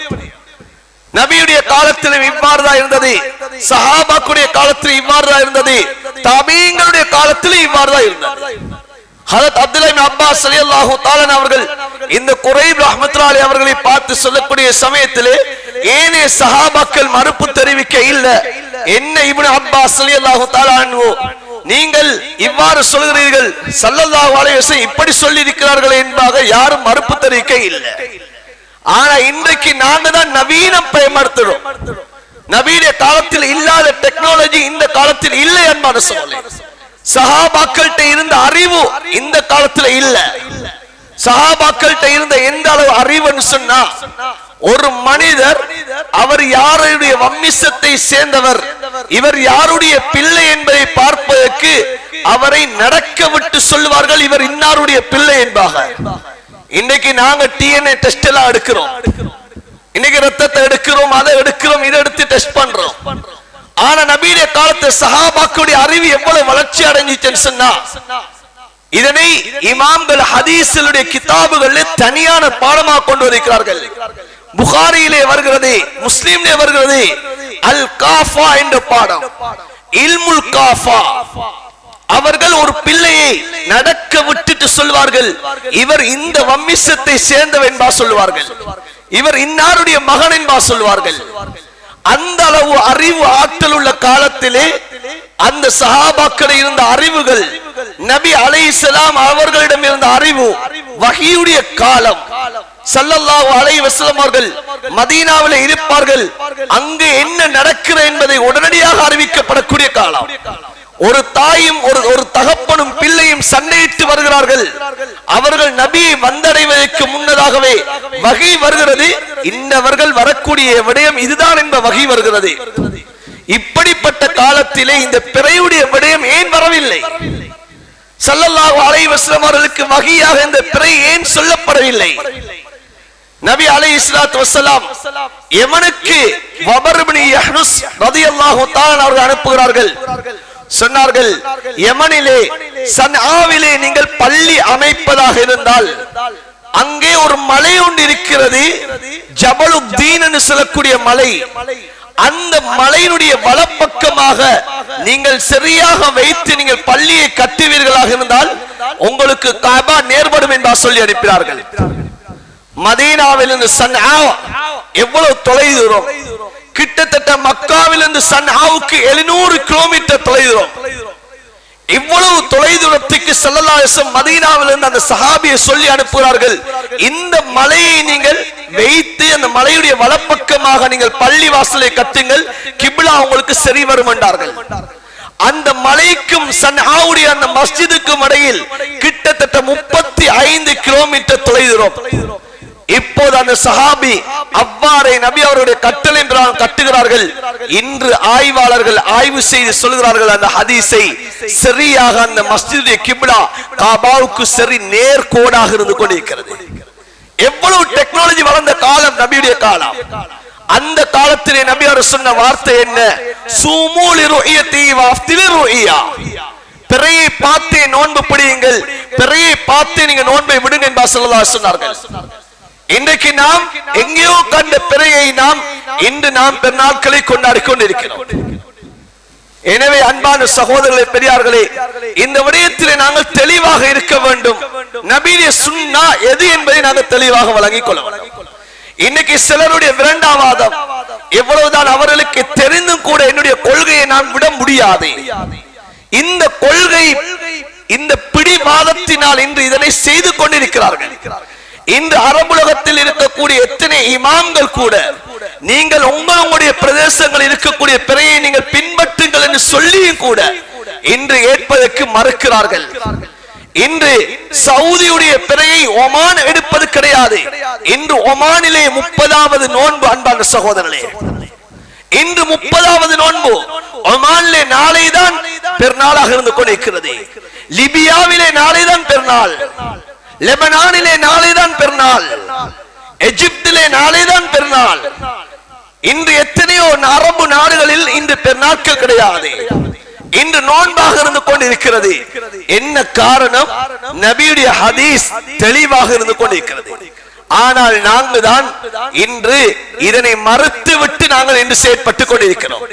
நபியுடைய காலத்திலும் இவ்வாறுதான் இருந்தது, சஹாபாக்குடைய காலத்திலும் இவ்வாறுதான் இருந்தது, தாபீங்களுடைய காலத்திலும் இவ்வாறுதான் இருந்தது. ஹஜ்ரத் அப்துல்லா இப்னு அப்பாஸ் ரலியல்லாஹு தஆலா அவர்கள் இந்த குரைப் ரஹ்மத்துல்லாஹி அலைஹி அவர்களை பார்த்து சொல்லக்கூடிய சமயத்திலே ஏனே சஹாபாக்கள் மறுப்பு தெரிவிக்க இல்ல. என்ன இப்னு அப்பாஸ் ரலியல்லாஹு தஆலா அன்ஹு, நீங்கள் இவ்வாறு சொல்கிறீர்கள், ஸல்லல்லாஹு அலைஹி வஸல்லம் இப்படி சொல்லி இருக்கிறார்கள் என்பதாக யாரும் மறுப்பு தெரிவிக்க இல்லை. ஆனா இன்றைக்கு நாங்க தான் நவீனம் பயன்படுத்துறோம். நவீன காலத்தில் இல்லாத டெக்னாலஜி இந்த காலத்தில் இல்லை என்பது சொல்ல. சஹாபாக்கள்கிட்ட இருந்த அறிவு இந்த காலத்தில் இல்ல. சஹாபாக்கள்கிட்ட இருந்த எந்த அளவு அறிவுன்னு சொன்னா, ஒரு மனிதர் அவர் யாருடைய வம்சத்தை சேர்ந்தவர், இவர் யாருடைய பிள்ளை என்பதை பார்ப்பதற்கு அவரை நடக்க விட்டு சொல்லுவார்கள், இவர் இன்னாருடைய பிள்ளை என்பாக. இன்னைக்கு நாங்க டிஎன்ஏ டெஸ்ட் எல்லாம் எடுக்கிறோம், இன்னைக்கு ரத்தத்தை எடுக்கிறோம், அதை எடுக்கிறோம், இதை எடுத்து டெஸ்ட் பண்றோம். ஆனா நபியுடைய காலத்து சஹாபாக்களுடைய அறிவு எவ்வளவு வளர்ச்சி அடைஞ்சிச்சுன்னு சொன்னா, இதனை இமாம்கள் ஹதீஸுடைய கிதாபுகளில் தனியான பாடமாக கொண்டு வருகிறார்கள். புகாரியிலே வருகிறது, முஸ்லிமிலே வருகிறது, அல் காஃபா என்ற பாடம், இல்முல் காஃபா. அவர்கள் ஒரு பிள்ளையை நடக்க விட்டுட்டு சொல்வார்கள், இவர் இந்த வம்சத்தை சேர்ந்தவன் என்பா சொல்லுவார்கள், இவர் இன்னாருடைய மகன் என்பா சொல்வார்கள். அந்த அளவு அறிவு ஆற்றல் உள்ள காலத்திலே அந்த சஹாபாக்களில் இருந்த அறிவுகள், நபி அலைஹிஸ்ஸலாம் அவர்களிடம் இருந்த அறிவு வஹீயுடைய காலம். ஸல்லல்லாஹு அலைஹி வஸல்லம் அவர்கள் மதீனாவிலே இருப்பார்கள், அங்கு என்ன நடக்கிறது என்பதை உடனடியாக அறிவிக்கப்படக்கூடிய காலம். ஒரு தாயும் ஒரு தகப்பனும் பிள்ளையும் சண்டையிட்டு வருகிறார்கள், அவர்கள் நபியை வந்தடைவதற்கு முன்னதாகவே வகை வருகிறது, இன்னவர்கள் வரக்கூடிய விடயம் இதுதான் என்ப வகை வருகிறது. இப்படிப்பட்ட காலத்திலே இந்த பிறையுடைய விடயம் ஏன் வரவில்லை? ஸல்லல்லாஹு அலைஹி வஸல்லம் அவர்களுக்கு வகையாக இந்த பிறை ஏன் சொல்லப்படவில்லை? நபி அலைஹிஸ்ஸலாத்து வஸலாம் யமனுக்கு வபர் இப்னு யஹ்னுஸ் ரலியல்லாஹு தஆலா அவர்கள் அனுப்புகிறார்கள். சொன்னார்கள், யமனிலே சன்ஆவிலே நீங்கள் பள்ளி அமைப்பதாக இருந்தால் அங்கே ஒரு மலை ஒன்று இருக்கிறது, ஜபலுத்தீன் என்று சொல்லக்கூடிய மலை. அந்த மலையினுடைய வலப்பக்கமாக நீங்கள் சரியாக வைத்து நீங்கள் பள்ளியை கட்டுவீர்களாக இருந்தால் உங்களுக்கு காபா நேர்படும் என்று சொல்லி அனுப்பினார்கள். மதீனாவிலிருந்து சன்ஆ எவ்வளவு தொலை தூரம்? கிட்டத்தட்ட மக்காவிலிருந்து சன்ஆவுக்கு 700 கிலோமீட்டர் தொலை தூரம். இவ்வளவு தொலை தூரத்துக்கு ஸல்லல்லாஹு அலைஹி வஸல்லம் மதீனாவிலிருந்து அந்த சஹாபியை சொல்லி அனுப்புகிறார்கள், இந்த மலையை நீங்கள் வைத்து அந்த மலையுடைய வலப்பக்கமாக நீங்கள் பள்ளி வாசலை கட்டுங்கள், கிப்லா உங்களுக்கு சரி வரும் என்றார்கள். அந்த மலைக்கும் சன்ஆவுடைய அந்த மஸ்ஜிதுக்கும் இடையில் கிட்டத்தட்ட 35 கிலோமீட்டர் தொலை தூரம். இப்போது அந்த சஹாபி அவ்வாறே நபி அவருடைய கட்டளை பிரகாரம் கட்டுகிறார்கள். இன்று ஆய்வாளர்கள் ஆய்வு செய்து சொல்கிறார்கள், அந்த ஹதீஸை சரியாக அந்த மஸ்ஜிதுடைய கிப்லா காபாவுக்கு சரி நேர்கோடாக இருந்து கொண்டிருக்கிறது. எவ்வளவு டெக்னாலஜி வளர்ந்த காலம் நபியுடைய காலம். அந்த காலத்திலே நபி அவர் சொன்ன வார்த்தை என்ன? சூமு லிருஇயதி வஃப்திரு ருஇயா. பிறையை பார்த்தே நோன்பு பிடியுங்கள், பிறையை பார்த்தே நீங்க நோன்பை விடுங்க என்று ஸல்லல்லாஹு அலைஹி சொன்னார்கள். இன்றைக்கு நாம் எங்கேயோ கண்ட பிறையை இன்று நாம் பெருநாட்களை கொண்டாடி கொண்டிருக்கிறோம். எனவே அன்பான சகோதரர்களே, பெரியார்களே, இந்த விடயத்திலே நாங்கள் தெளிவாக இருக்க வேண்டும். நபியுடைய சுன்னா எது என்பதை நாங்கள் தெளிவாக வழங்கிக் கொள்ள வேண்டும். இன்னைக்கு சிலருடைய விரண்டாவாதம், எவ்வளவுதான் அவர்களுக்கு தெரிந்தும் கூட என்னுடைய கொள்கையை நான் விட முடியாது. இந்த கொள்கை, இந்த பிடிவாதத்தினால் இன்று இதனை செய்து கொண்டிருக்கிறார்கள். இன்று அரபுலகத்தில் இருக்கக்கூடிய எத்தனை இமாம்கள் கூட நீங்கள் உங்களுடைய பிரதேசங்கள் இருக்கக்கூடிய பிறையை நீங்கள் பின்பற்றுங்கள் என்று சொல்லியும் கூட இன்று ஏற்பதற்கு மறுக்கிறார்கள். இன்று சவுதியுடைய பிறையை ஒமான் எடுப்பது கிடையாது. இன்று ஒமானிலே 30வது நோன்பு. அன்பான சகோதரர்களே, இன்று 30வது நோன்பு. ஒமானிலே நாளைதான் பெருநாளாக இருந்து கொண்டிருக்கிறது. லிபியாவிலே நாளைதான் பெருநாள், லெபனானிலே நாளைதான் பெருநாள், எகிப்திலே நாளைதான் பெருநாள். இன்று எத்தனையோ அரபு நாடுகளில் இன்று பெருநாட்கள் கிடையாது, இன்று நோன்பாக இருந்து கொண்டிருக்கிறது. என்ன காரணம்? நபியுடைய ஹதீஸ் தெளிவாக இருந்து கொண்டிருக்கிறது. ஆனால் நாங்கள் தான் இன்று இதனை மறுத்து விட்டு நாங்கள் இன்று செயற்பட்டுக் கொண்டிருக்கிறோம்.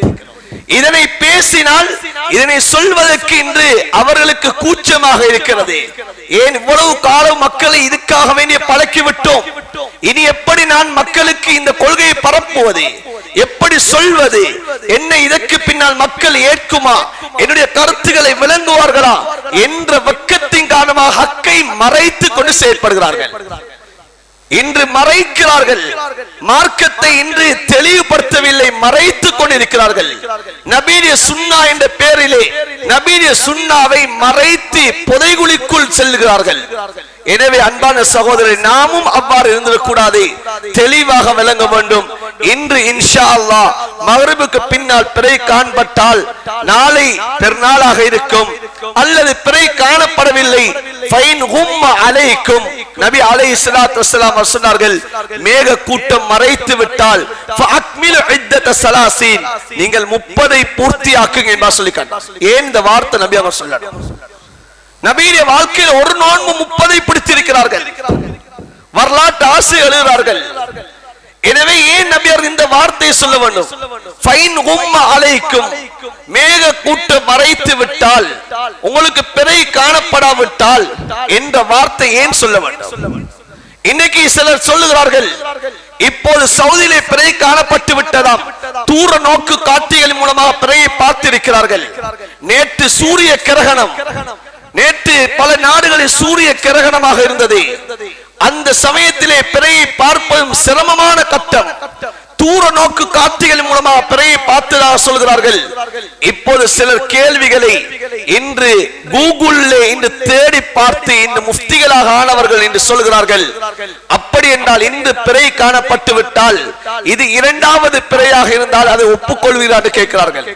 இதனை பேசினால், இதனை சொல்வதற்கு இன்று அவர்களுக்கு கூச்சமாக இருக்கிறது. ஏன் இவ்வளவு காலம் மக்களை இதுக்காக வேண்டிய பழக்கி விட்டோம், இனி எப்படி நான் மக்களுக்கு இந்த கொள்கையை பரப்புவது? எப்படி சொல்வது, என்னை இதற்கு பின்னால் மக்கள் ஏற்குமா, என்னுடைய கருத்துக்களை விளங்குவார்களா என்ற வெட்கத்தின் காரணமாக ஹக்கை மறைத்து கொண்டு செயல்படுகிறார்கள். இன்று மறைக்கிறார்கள், மார்க்கத்தை இன்று தெளிவுபடுத்தவில்லை, மறைத்துக் கொண்டிருக்கிறார்கள். நபீரிய சுன்னா என்ற பெயரிலே நபீரிய சுன்னாவை மறைத்து புதைகுழிக்குள் செல்கிறார்கள். எனவே அன்பான சகோதரரை, நாமும் அவ்வாறு இருந்துவிடக்கூடாது, தெளிவாக விளங்க வேண்டும். இன்று இன்ஷா அல்லாஹ் மக்ரிபுக்கு பின்னால் பிறை காணப்பட்டால் நாளை பெருநாளாக இருக்கும், அல்லது பிறை காணப்படவில்லை ஃபைன் ஹும்ம அலைக்கும், நபி அலைஹிஸ்ஸலாத்து வஸ்ஸலாம் சொன்னார்கள், மேக கூட்டம் மறைத்து விட்டால் ஃபஅக்மிலு இத்தத ஸலாஸீன், நீங்கள் 30ஐ பூர்த்தியாக்குங்க என்று சொல்லிட்டாங்க. ஏன் இந்த வார்த்தை நபி அவர் சொன்னார்? நபியுடைய வாழ்க்கையில் ஒரு நோன்பு 30ஐ பிடித்திருக்கிறார்கள், வரலாற்று ஆசை எழுதுகிறார்கள். எனவே ஏன் நபியார் இந்த வார்த்தையை சொல்ல வேண்டும்? ஃபைன் ஹும்ம அலைக்கும், மேக கூட்டம் மறைத்து விட்டால், உங்களுக்கு பிறை காணப்படாவிட்டால் என்ற வார்த்தை ஏன் சொல்ல வேண்டும்? இன்னைக்கு சிலர் சொல்லுகிறார்கள், இப்போது சவுதியிலே பிறை காணப்பட்டு விட்டதாம், தூர நோக்கு காட்சிகள் மூலமாக பிறையை பார்த்திருக்கிறார்கள். நேற்று சூரிய கிரகணம், நேற்று பல நாடுகளில் சூரிய கிரகணமாக இருந்தது. அந்த சமயத்திலே பிறையை பார்ப்பதும் சிரமமான கட்டம். தூர நோக்கு காட்சிகள் மூலமாக பிறையை பார்த்ததாக சொல்கிறார்கள். இப்போது சிலர் கேள்விகளை இன்று கூகுளிலே இன்று தேடி பார்த்து இன்று முஃப்திகளாக ஆனவர்கள் என்று சொல்கிறார்கள். அப்படி என்றால் இன்று பிறை காணப்பட்டு விட்டால் இது இரண்டாவது பிறையாக இருந்தால் அதை ஒப்புக்கொள்வீர்கள் என்று கேட்கிறார்கள்.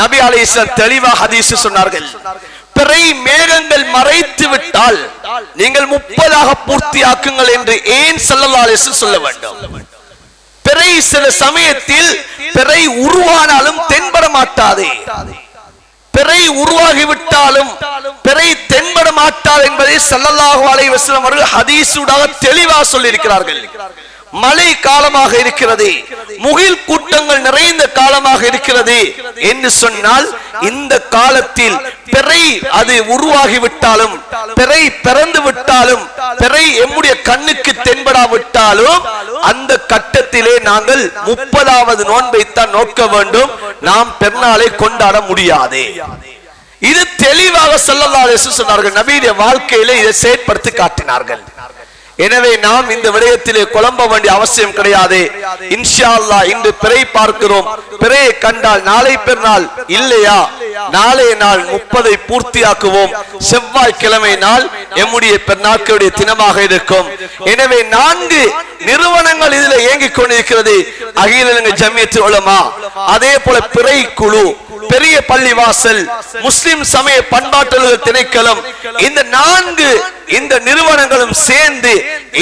நபி அலைஹிஸ்ஸலாம் தெளிவாக ஹதீஸ் சொன்னார்கள், பிறை மேகங்கள் மறைத்து விட்டால் நீங்கள் 30ஆக பூர்த்தியாக்குங்கள் என்று ஏன் ஸல்லல்லாஹு அலைஹி வஸல்லம் சொல்ல வேண்டும்? பிறை சில சமயத்தில் பிறை உருவானாலும் தென்பட மாட்டாது, பிறை உருவாகிவிட்டாலும் பிறை தென்பட மாட்டாது என்பதை ஸல்லல்லாஹு அலைஹி வஸல்லம் அவர்கள் ஹதீஸூடாக தெளிவாக சொல்லியிருக்கிறார்கள். மழை காலமாக இருக்கிறது, முகில் கூட்டங்கள் நிறைந்த காலமாக இருக்கிறது என்று சொன்னால் இந்த காலத்தில் பிறை அது உருவாகிவிட்டாலும், பிறை பிறந்து விட்டாலும், பிறை எம்முடைய கண்ணுக்கு தென்படாவிட்டாலும் அந்த கட்டத்திலே நாங்கள் 30வது நோன்பைத்தான் நோக்க வேண்டும், நாம் பெருநாளை கொண்டாட முடியாது. இது தெளிவாக ஸல்லல்லாஹு அலைஹி வஸல்லம் சொன்னார்கள். நபியுடைய வாழ்க்கையிலே இதை செயற்படுத்தி காட்டினார்கள். எனவே நாம் இந்த விடயத்திலே குழம்ப வேண்டிய அவசியம் கிடையாது. இன்ஷா அல்லாஹ் இன்று பிறை பார்க்கிறோம், பிறையை கண்டால் நாளை பெருநாள் இல்லையா, நாளைய நாள் 30ஐ பூர்த்தியாக்குவோம். செவ்வாய்க்கிழமை நாள் எம்முடைய பெருநாட்களுடைய தினமாக இருக்கும். எனவே 4 நிறுவனங்கள் இதில் இயங்கிக் கொண்டிருக்கிறது. அகில இலங்கை ஜமியத்துல் உலமா, அதே போல பிறை குழு, பெரிய பள்ளிவாசல், முஸ்லிம் சமய பண்பாட்டு திணைக்களம், இந்த 4 இந்த நிறுவனங்களும் சேர்ந்து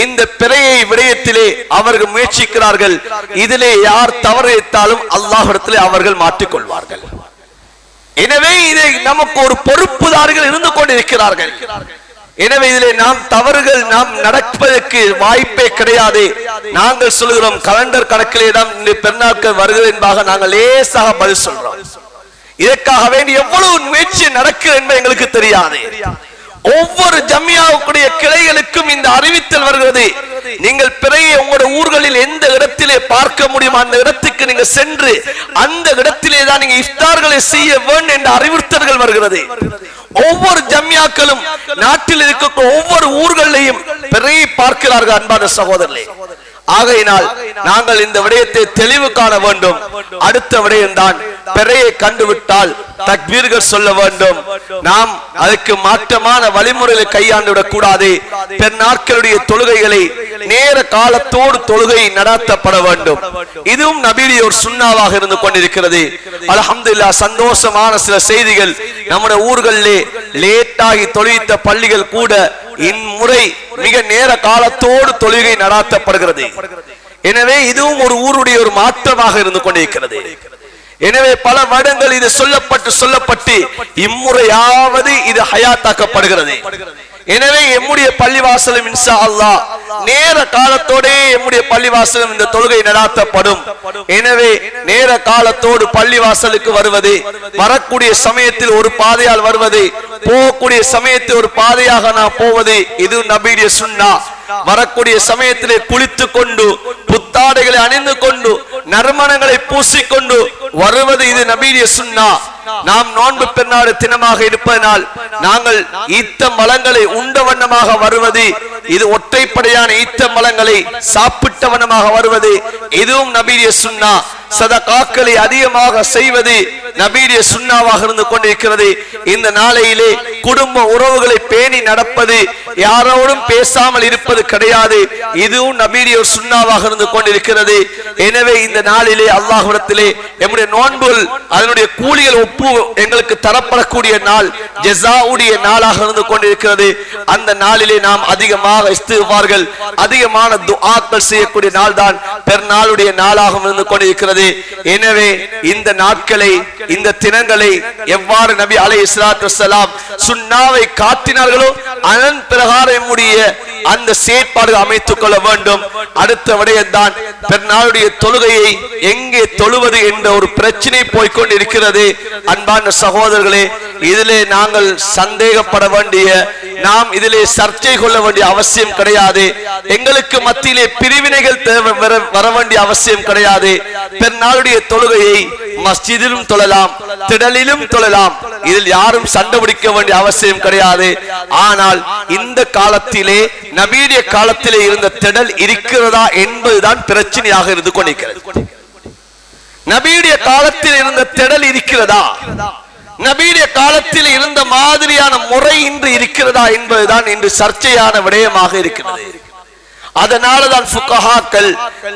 இந்த பிறையை விடயத்திலே அவர்கள் முயற்சிக்கிறார்கள். இதிலே யார் தவறித்தாலும் அல்லாஹ்விடத்திலே அவர்கள் மாற்றிக்கொள்வார்கள். எனவே இதை நமக்கு ஒரு பொறுப்புதாரிகள் இருந்து கொண்டிருக்கிறார்கள். எனவே இதிலே நாம் தவறுகள் நாம் நடப்பதற்கு வாய்ப்பே கிடையாது. நாங்கள் சொல்கிறோம், கலண்டர் கணக்கிலே தான் இந்த பெருநாட்கள் வருகிறது என்பதாக நாங்கள் லேசாக பதில் சொல்றோம். இதற்காக வேண்டி எவ்வளவு முயற்சி நடக்கிறது என்பது எங்களுக்கு தெரியாது. ஒவ்வொரு ஜம்மியாவுடைய கிளைகளுக்கும் இந்த அறிவித்தல் வருகிறது. நீங்கள் பிறையை உங்களுடைய ஊர்களில் எந்த இடத்திலே பார்க்க முடியும் அந்த இடத்துக்கு நீங்க சென்று அந்த இடத்திலே தான் நீங்க இஃப்தார்களை செய்ய வேண்டும் என்ற அறிவுறுத்தல்கள் வருகிறது. ஒவ்வொரு ஜம்மியாக்களும் நாட்டில் இருக்க ஒவ்வொரு ஊர்களையும் பிறையை பார்க்கிறார்கள். அன்பான சகோதரர்களே, ஆகையினால் நாங்கள் இந்த விடயத்தை தெளிவு காண வேண்டும். அடுத்த விடயம் தான், பிறையை கண்டுவிட்டால் தக்பீர்கள் சொல்ல வேண்டும். நாம் அதற்கு மாற்றமான வழிமுறைகளை கையாண்டு விடக் கூடாது. பெருநாட்களுடைய தொழுகைகளை நேர காலத்தோடு தொழுகை நடத்தப்பட வேண்டும். இதுவும் நபியுடைய ஒரு சுன்னாவாக இருந்து கொண்டிருக்கிறது. அல்ஹம்துலில்லாஹ், சந்தோஷமான சில செய்திகள். நம்முடைய ஊர்களிலே லேட்டாகி தொழுவித்த பள்ளிகள் கூட இம்முறை மிக நேர காலத்தோடு தொழுகை நடாத்தப்படுகிறது. எனவே இதுவும் ஒரு ஊருடைய ஒரு மாற்றமாக இருந்து கொண்டிருக்கிறது. எனவே பல வருடங்கள் இது சொல்லப்பட்டு இம்முறையாவது இது ஹயாத்தாக்கப்படுகிறது. எனவே எம்முடைய பள்ளிவாசலும் இன்ஷா அல்லாஹ் நேர காலத்தோட எம்முடைய பள்ளிவாசலும் இந்த தொழுகை நடாத்தப்படும். எனவே நேர காலத்தோடு பள்ளிவாசலுக்கு வருவது, வரக்கூடிய சமயத்தில் ஒரு பாதையால் வருவது, போகக்கூடிய சமயத்தில் ஒரு பாதையாக நாம் போவது, இது நபியுடைய சுன்னா. வரக்கூடிய சமயத்திலே குளித்துக் கொண்டு புத்தாடைகளை அணிந்து கொண்டு நறுமணங்களை பூசிக்கொண்டு வருவது இது நபியுடைய சுன்னா. நாம் நோன்பு பெருநாள் தினமாக இருப்பதனால் நாங்கள் ஈத்த மலங்களை உண்ட வண்ணமாக வருவது, இது ஒற்றைப்படையான ஈத்த மலங்களை சாப்பிட்ட வண்ணமாக வருவது இதுவும் நபியுடைய சுன்னா. சதகாக்களை அதிகமாக செய்வது நபியுடைய சுன்னாவாக இருந்து கொண்டிருக்கிறது. இந்த நாளையிலே குடும்ப உறவுகளை பேணி நடப்பது, யாரோடும் பேசாமல் இருப்பது கிடையாது, இதுவும் நபியுடைய சுன்னாவாக இருந்து கொண்டிருக்கிறது. எனவே இந்த நாளிலே அல்லாஹ்விடத்திலே நம்முடைய நோன்புகள் அதனுடைய கூலிகள் ஒப்பு எங்களுக்கு தரப்படக்கூடிய நாள், ஜஸாவுடைய நாளாக இருந்து கொண்டிருக்கிறது. அந்த நாளிலே நாம் அதிகமாக இஸ்திக்ஃபார்கள், அதிகமான துஆக்கள் செய்யக்கூடிய நாள் தான் பெருநாளுடைய நாளாக இருந்து கொண்டிருக்கிறது. எனவே இந்த நாட்களை, இந்த தினங்களை எவ்வாறு நபி அலைஹிஸ்ஸலாத்து வஸ்ஸலாம் சுன்னாவை காட்டினார்களோ அதன் பிரகாரம் நம்முடைய அந்த செயற்பாடு அமைத்துக் கொள்ள வேண்டும். அடுத்த விடயம்தான் பெருநாளுடைய தொழுகையை எங்கே தொழுவது என்ற ஒரு பிரச்சனை போய்கொண்டிருக்கிறது. அன்பான சகோதரர்களே, இதிலே நாங்கள் சந்தேகப்பட வேண்டிய, நாம் இதிலே சர்ச்சை கொள்ள வேண்டிய அவசியம் கிடையாது. எங்களுக்கு மத்தியிலே பிரிவினைகள் வர வேண்டிய அவசியம் கிடையாது. பெருநாளுடைய தொழுகையை மஸ்ஜிதிலும் தொழலாம், திடலிலும் தொழலாம். இதில் யாரும் சண்டை பிடிக்க வேண்டிய அவசியம் கிடையாது. ஆனால் இந்த காலத்திலே நபியுடைய காலத்திலே இருந்த திடல் இருக்கிறதா என்பதுதான் பிரச்சனையாக இருந்து கொண்டிருக்கிறது. நபியுடைய காலத்தில் இருந்த திடல் இருக்கிறதா, நபியுடைய காலத்தில் இருந்த மாதிரியான முறை இன்று இருக்கிறதா என்பதுதான் இன்று சர்ச்சையான விடயமாக இருக்கிறது. அதனாலதான் ஃபுகஹாக்கள்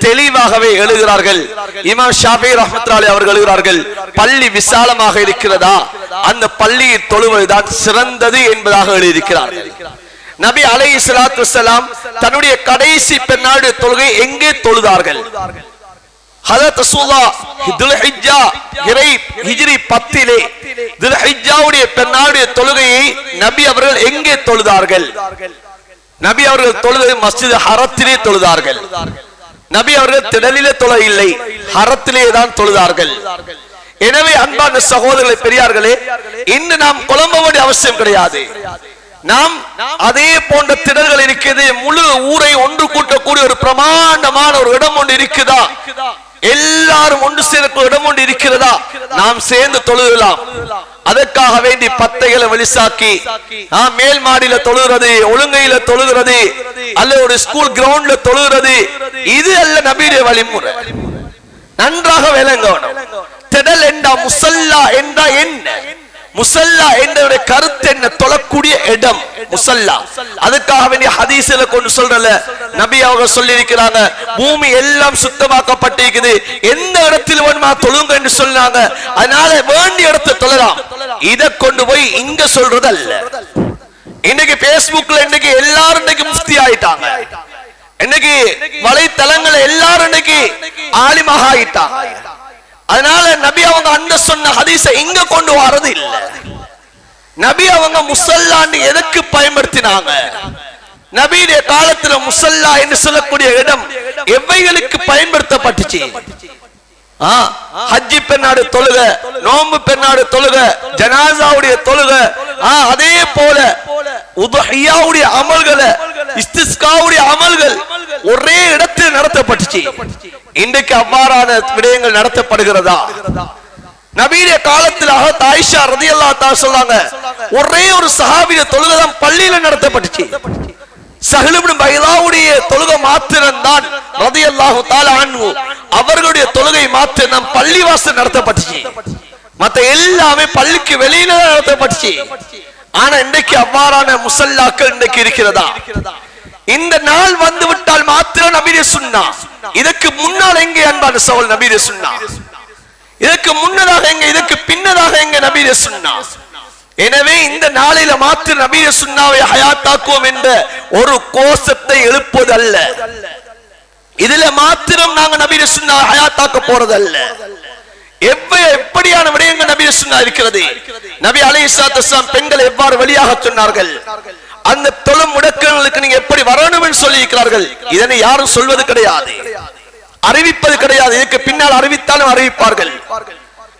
தெளிவாகவே எழுதுகிறார்கள். இமாம் ஷாஃபி ரஹ்மத்துல்லாஹி அவர்கள் எழுதுகிறார்கள், பள்ளி விசாலமாக இருக்கிறதா, அந்த பள்ளியில் தொழுவதுதான் சிறந்தது என்பதாக எழுதியிருக்கிறார்கள். நபி அலைஹிஸ்ஸலாத்து வஸ்ஸலாம் தன்னுடைய கடைசி பெருநாளுடைய தொழுகை எங்கே தொழுதார்கள்? ஹஜ்ரத் ரசூலுல்லாஹ் துல்ஹிஜ்ஜா ஹிஜ்ரி 10 துல்ஹிஜ்ஜாவுடைய பெருநாளுடைய தொழுகையை நபி அவர்கள் எங்கே தொழுதார்கள்? நபி அவர்கள் தொழுது மஸ்ஜித் ஹரத்திலே தொழுதார்கள். நபி அவர்கள் திடலிலே தொழ இல்லை, ஹரத்திலே தான் தொழுதார்கள். எனவே அன்பான சகோதரர்களே, பெரியார்களே, இன்று நாம் குழம்ப வேண்டிய அவசியம் கிடையாது. நாம் அதே போன்ற திடல்கள் இருக்கிறது. முழு ஊரை ஒன்று கூட்டக்கூடிய ஒரு பிரமாண்டமான ஒரு இடம் ஒன்று இருக்குதா, எல்லாரும் ஒன்று சேரக்கூடிய இடம் ஒன்று இருக்கிறதா, நாம் சேர்ந்து தொழுகலாம். அதற்காக வேண்டி பத்தைகளை வெளிசாக்கி மேல் மாடியில தொழுகிறது, ஒழுங்கையில தொழுகிறது, அல்ல ஒரு ஸ்கூல் கிரவுண்ட்ல தொழுகிறது, இது அல்ல நபியுடைய வழிமுறை. நன்றாக விளங்கணும். திடல் என்றா, முசல்லா என்றா என்ன? முசல்லா என்ற கருத்து என்ன? தொழக்கூடிய இடம் முசல்லா. அதுக்காக வேண்டிய ஹதீஸ்ல கொண்டு சொல்றல, நபி அவங்க சொல்லி இருக்கிறாங்க, பூமி எல்லாம் சுத்தமாக்கப்பட்டிருக்குது, எந்த இடத்தில் வேணுமா தொழுங்க என்று சொன்னாங்க. அதனால வேண்டிய இடத்தை தொழலாம். இதை கொண்டு போய் இங்க சொல்றது அல்ல. இன்னைக்கு பேஸ்புக்ல இன்னைக்கு எல்லாரும் இன்னைக்கு முஃப்தி ஆயிட்டாங்க. இன்னைக்கு வலைத்தளங்கள் எல்லாரும் இன்னைக்கு ஆலிமாக ஆயிட்டாங்க. அதனால நபி அவங்க அந்த சொன்ன ஹதீஸை இங்க கொண்டு வரது இல்ல. நபி அவங்க முசல்லான்னு எதுக்கு பயன்படுத்தினாங்க? நபியுடைய காலத்துல முசல்லா என்று சொல்லக்கூடிய இடம் எவைகளுக்கு பயன்படுத்தப்பட்டுச்சு? ஹஜ்ஜி பெருநாடு தொழுக, நோன்பு பெருநாடு தொழுக, ஜனாசாவுடைய தொழுக, அதே போல உதுஹியாவுடைய அமல்களை, இஸ்திஸ்காவுடைய அமல்கள் ஒரே இடத்தில் நடத்தப்பட்டுச்சு. இன்றைக்கு அவ்வாறான விடயங்கள் நடத்தப்படுகிறதா? நபியுடைய காலத்தில் ஆயிஷா ரலியல்லாஹு தஆலா சொல்றாங்க, ஒரே ஒரு சஹாபிய தொழுகை தான் பள்ளியில நடத்தப்பட்டுச்சு. ஸஹ்ல் இப்னு பைலாவுடைய தொழுகை மாத்திரம்தான் ரலியல்லாஹு தஆலா அன்ஹு அவர்களுடைய தொழுகை மாத்திரம் பள்ளிவாசல் நடத்தப்பட்டுச்சு. மத்த எல்லாமே பள்ளிக்கு வெளியில நடத்தப்பட்டுச்சு. ஆனா இன்றைக்கு அவ்வாறான முசல்லாக்கள் இன்றைக்கு இருக்கிறதா? இந்த நாள் வந்து விட்டால் மாத்திரம் நபியுடைய சுன்னா. இதற்கு முன்னால் எங்கே அன்பான சகோதரர் நபியுடைய சுன்னா? இதற்கு முன்னதாக எங்க, இதற்கு பின்னதாக எங்க நபியுடைய சுன்னா? எனவே இந்த நாளில மாத்திரம் நபியுடைய சுன்னாவை ஹயாத்தாக்குவோம் என்ற ஒரு கோஷத்தை எழுப்புவது அல்ல. இதுல மாத்திரம் நாங்க நபியுடைய சுன்னா ஹயாத்தாக்க போறது அல்ல. எப்படியான விடயங்கள் நபியுடைய சுன்னா இருக்கிறது? நபி அலைஹிஸ்ஸலாத்து வஸலாம் பெண்களை எவ்வாறு வெளியாக சொன்னார்கள், அந்த தொழும் முடக்கங்களுக்கு நீங்க எப்படி வரணும் என்று சொல்லி இருக்கிறார்கள். இதனை யாரும் சொல்வது கிடையாது, அறிவிப்பது கிடையாது. இதுக்கு பின்னால் அறிவித்தாலும் அறிவிப்பார்கள்.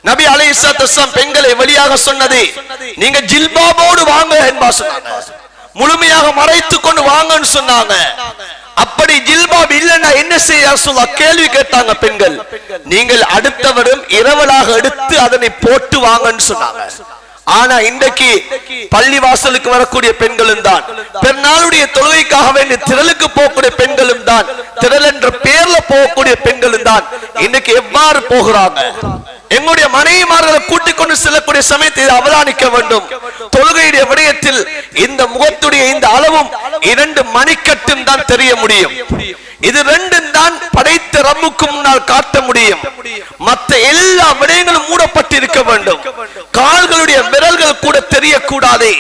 நபி அலைஹிஸ்ஸலாத்து வஸலாம் பெண்களை வெளியாக சொன்னது, நீங்க ஜில்பாபோடு வாங்க என்பா சொன்னாங்க, முழுமையாக மறைத்துக் கொண்டு வாங்கன்னு சொன்னாங்க. அப்படி ஜில்பாப் இல்லைன்னா என்ன செய்ய கேள்வி கேட்டாங்க பெண்கள். நீங்கள் அடுத்தவரும் இரவலாக எடுத்து அதனை போட்டு வாங்கன்னு சொன்னாங்க. ஆனா இன்றைக்கு பள்ளி வாசலுக்கு வரக்கூடிய பெண்களும் தான், பெருநாளுடைய தொழுகைக்காக வேண்டிய திரளுக்கு போகக்கூடிய பெண்களும் தான், திரள் என்ற பேர்ல போகக்கூடிய பெண்களும் தான் இன்னைக்கு எவ்வாறு போகிறாங்க? எங்களுடைய மனைவிமார்களை கூட்டிக் கொண்டு செல்லக்கூடிய சமயத்தை அவதானிக்க வேண்டும். தொழுகையுடைய விடயத்தில் இந்த முகத்துடைய இந்த அளவும் 2 மணிக்கட்டும் தான் தெரிய முடியும். இது 2 தான் படைத்த ரப்புக்கு முன்னால் காட்ட முடியும். மற்ற எல்லா விடயங்களும் மூடப்பட்டிருக்க வேண்டும். கால்களுடைய விரல்கள் கூட தெரியக்கூடாது.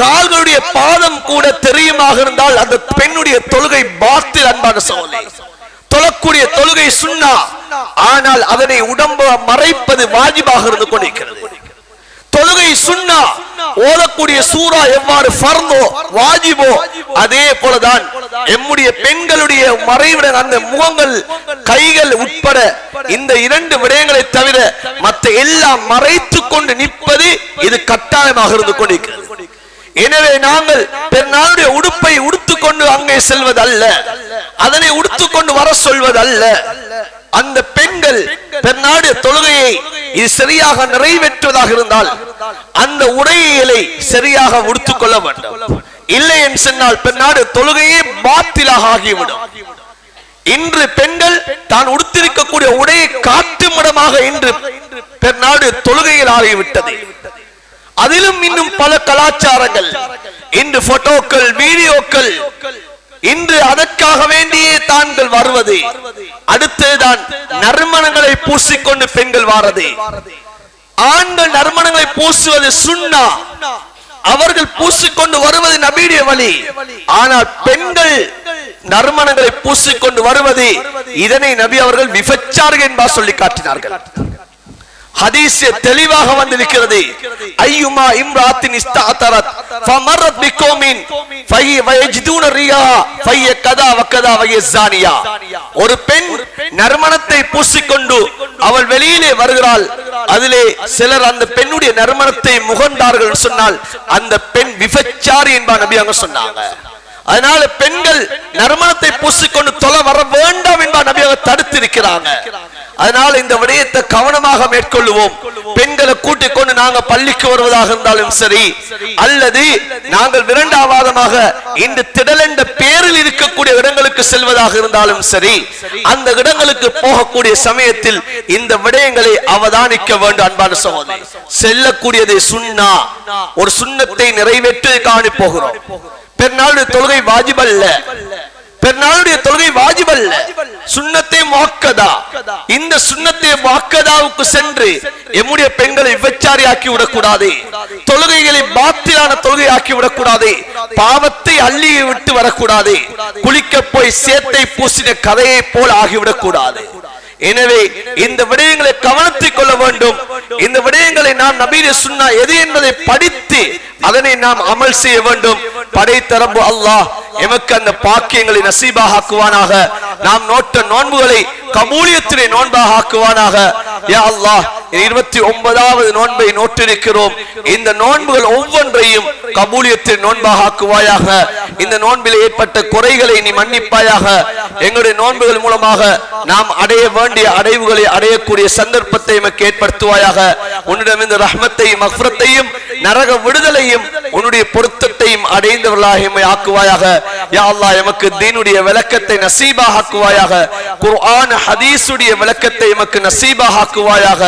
கால்களுடைய பாதம் கூட தெரியுமாக இருந்தால் அந்த பெண்ணுடைய தொழுகை பாத்தில். அன்பான சகோதரி, தொழக்கூடிய தொழுகை சுன்னா, ஆனால் அதனை உடம்பு மறைப்பது வாஜிபாக இருந்து கொண்டிருக்கிறது. தொழுகை சுன்னா, ஓதக்கூடிய சூரா எவ்வாறு ஃபர்தோ வாஜிபோ அதே போலதான் எம்முடைய பெண்களுடைய மறைவிட அந்த முகங்கள் கைகள் உட்பட இந்த 2 விடயங்களை தவிர மற்ற எல்லாம் மறைத்து கொண்டு நிற்பது இது கட்டாயமாக இருந்து கொண்டிருக்கிறது. எனவே நாங்கள் பெருநாளுடைய உடுப்பை உடுத்துக்கொண்டு அங்கே செல்வதல்ல, அதனை உடுத்துக்கொண்டு வர சொல்வதல்ல. அந்த பெண்கள் பெருநாளுடைய தொழுகையை இது சரியாக நிறைவேற்றுவதாக இருந்தால் அந்த உடைகளை சரியாக உடுத்துக் கொள்ள வேண்டும். இல்லை என்று சொன்னால் பெருநாளுடைய தொழுகையே பாத்திலாக ஆகிவிடும். இன்று பெண்கள் தான் உடுத்திருக்கக்கூடிய உடையை காட்டும் இடமாக இன்று பெருநாளுடைய தொழுகையில் ஆகிவிட்டது. அதிலும் இன்னும் பல கலாச்சாரங்கள், இன்று போட்டோக்கள், வீடியோக்கள், இன்று அதற்காக வேண்டியே தாங்கள் வருவது. அடுத்ததுதான் நறுமணங்களை பூசிக்கொண்டு பெண்கள் வாரது. ஆண்கள் நறுமணங்களை பூசுவது சுன்னா, அவர்கள் பூசிக்கொண்டு வருவது நபியுடைய வழி. ஆனால் பெண்கள் நறுமணங்களை பூசிக்கொண்டு வருவது, இதனை நபி அவர்கள் விபச்சாரம் என்பார் சொல்லி காட்டினார்கள். ஹதீஸ் தெளிவாக வந்திருக்கிறது. ஐயுமா இம்ராத்தின் இஸ்தஅதரத் ஃபமரத் பிகௌமின் ஃபயஜிதுன ரியா ஃபயகதா வகதா வயஸானியா. ஒரு பெண் நறுமணத்தை பூசிக்கொண்டு அவள் வெளியிலே வருகிறாள், அதிலே சிலர் அந்த பெண்ணுடைய நறுமணத்தை முகந்தார்கள் சொன்னால் அந்த பெண் விபச்சாரி என்பார் நபி அவங்க சொன்னாங்க. அதனால பெண்கள் நறுமணத்தை பூசிக்கொண்டு தொலை வர வேண்டாம் என்பார் நபி அவங்க தடுத்திருக்கிறாங்க. அதனால இந்த விடயத்தை கவனமாக மேற்கொள்ளுவோம். பெண்களை கூட்டிக் கொண்டு நாங்க பள்ளிக்கு வருவதாக இருந்தாலும் சரி, அல்லது நாங்கள் விரண்டாவாதமாக இந்த திடல் என்ற பேரில் இருக்கக்கூடிய இடங்களுக்கு செல்வதாக இருந்தாலும் சரி, அந்த இடங்களுக்கு போகக்கூடிய சமயத்தில் இந்த விடயங்களை அவதானிக்க வேண்டும். அன்பான சகோதரி, செல்லக்கூடியது சுன்னா, ஒரு சுன்னத்தை நிறைவேற்றி காணி போகிறோம். பெருநாளுடைய தொழுகை வாஜிபல்ல, பெருநாளுடைய தொழுகை வாஜிபல்ல, சுன்னத்தை முஅக்கதா. இந்த சுன்னத்தை முஅக்கதாவுக்கு சென்று எம்முடைய பெண்களை விபச்சாரி ஆக்கி விடக்கூடாது, தொழுகைகளை பாத்திலான தொழுகை ஆக்கி விடக்கூடாது, பாவத்தை அள்ளி விட்டு வரக்கூடாது, குளிக்க போய் சேத்தை பூசின கதையை போல் ஆகிவிடக்கூடாது. எனவே இந்த விடயங்களை கவனத்தில் கொள்ள வேண்டும். இந்த விடயங்களை நாம் நபியுடைய சுன்னா எது என்பதை படித்து அதனை நாம் அமல் செய்ய வேண்டும். படைத்த ரப்பு அல்லாஹ் எமக்கு அந்த பாக்கியங்களை நசீபாக ஆக்குவானாக. நாம் நோட்ட நோன்புகளை கபூலியத்திலே நோன்பாக ஆக்குவானாக. யா அல்லாஹ், 29வது நோன்பை நோட்டிருக்கிறோம். இந்த நோன்புகள் ஒவ்வொன்றையும் கபூலியத்திலே நோன்பாக ஆக்குவாயாக. இந்த நோன்பில் ஏற்பட்ட குறைகளை நீ மன்னிப்பாயாக. எங்களுடைய நோன்புகள் மூலமாக நாம் அடைய வேண்டிய அடைவுகளை அடையக்கூடிய சந்தர்ப்பத்தை எமக்கு ஏற்படுத்துவாயாக. உன்னிடம் இந்த ரஹ்மத்தையும் மக்ஃபிரத்தையும் நரக விடுதலையும் உன்னுடைய பொருத்தத்தையும் அடைந்தவர்களாக எம்மை ஆக்குவாயாக. யா அல்லாஹ், எமக்கு தீனுடைய விளக்கத்தை நசீபாக ஆக்குவாயாக. குர்ஆன் ஹதீஸுடைய விளக்கத்தை எமக்கு நசீபாக ஆக்குவாயாக.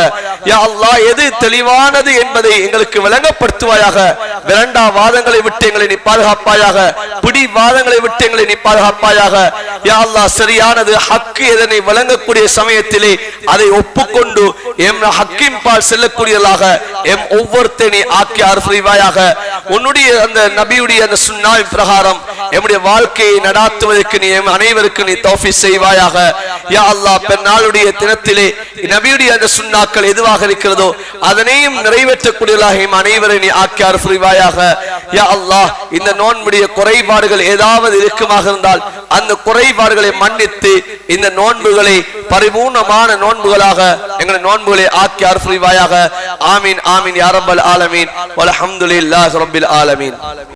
யா அல்லாஹ், எது தெளிவானது என்பதை எங்களுக்கு விளங்கப்படுத்துவாயாக. விரண்டா வாதங்களை விட்டு எங்களை நீ பாதுகாப்பாயாக. பிடி வாதங்களை விட்டு எங்களை நீ பாதுகாப்பாயாக. யா அல்லாஹ், சரியானது ஹக்கு எதனை வழங்கக்கூடிய சமயத்திலே அதை ஒப்புக்கொண்டு எம் ஹக்கின் பால் செல்லக்கூடியதாக எம் ஒவ்வொருத்தனை ஆக்கி அருள்வாயாக. உன்னுடைய அந்த நபியுடைய அந்த சுன்னாவின் பிரகாரம் எம்முடைய வாழ்க்கையை நடாத்துவதற்கு நீ எம் அனைவருக்கு நீ தௌஃபீக் செய்வாயாக. யா அல்லாஹ், பெருநாளுடைய தினத்திலே நபியுடைய அந்த சுன்னாக்கள் எதுவாக இருக்கிறதோ அதனையும் நிறைவேற்றக்கூடியதாக எம் அனைவரை நீ ஆக்கி அருள்வாயாக. யா அல்லாஹ், இந்த நோன்புடைய குறைபாடுகள் ஏதாவது இருக்குமாக இருந்தால் அந்த குறைபாடுகளை மன்னித்து இந்த நோன்புகளை பரிபூர்ணமான நோன்புகளாக எங்கள் நோன்புகளை ஆக்கி அருள்வாயாக. ஆமீன் ஆமீன் யா ரப்பல் ஆலமீன் வல்ஹம்துலில்லாஹி ரப்பில் ஆலமீன்.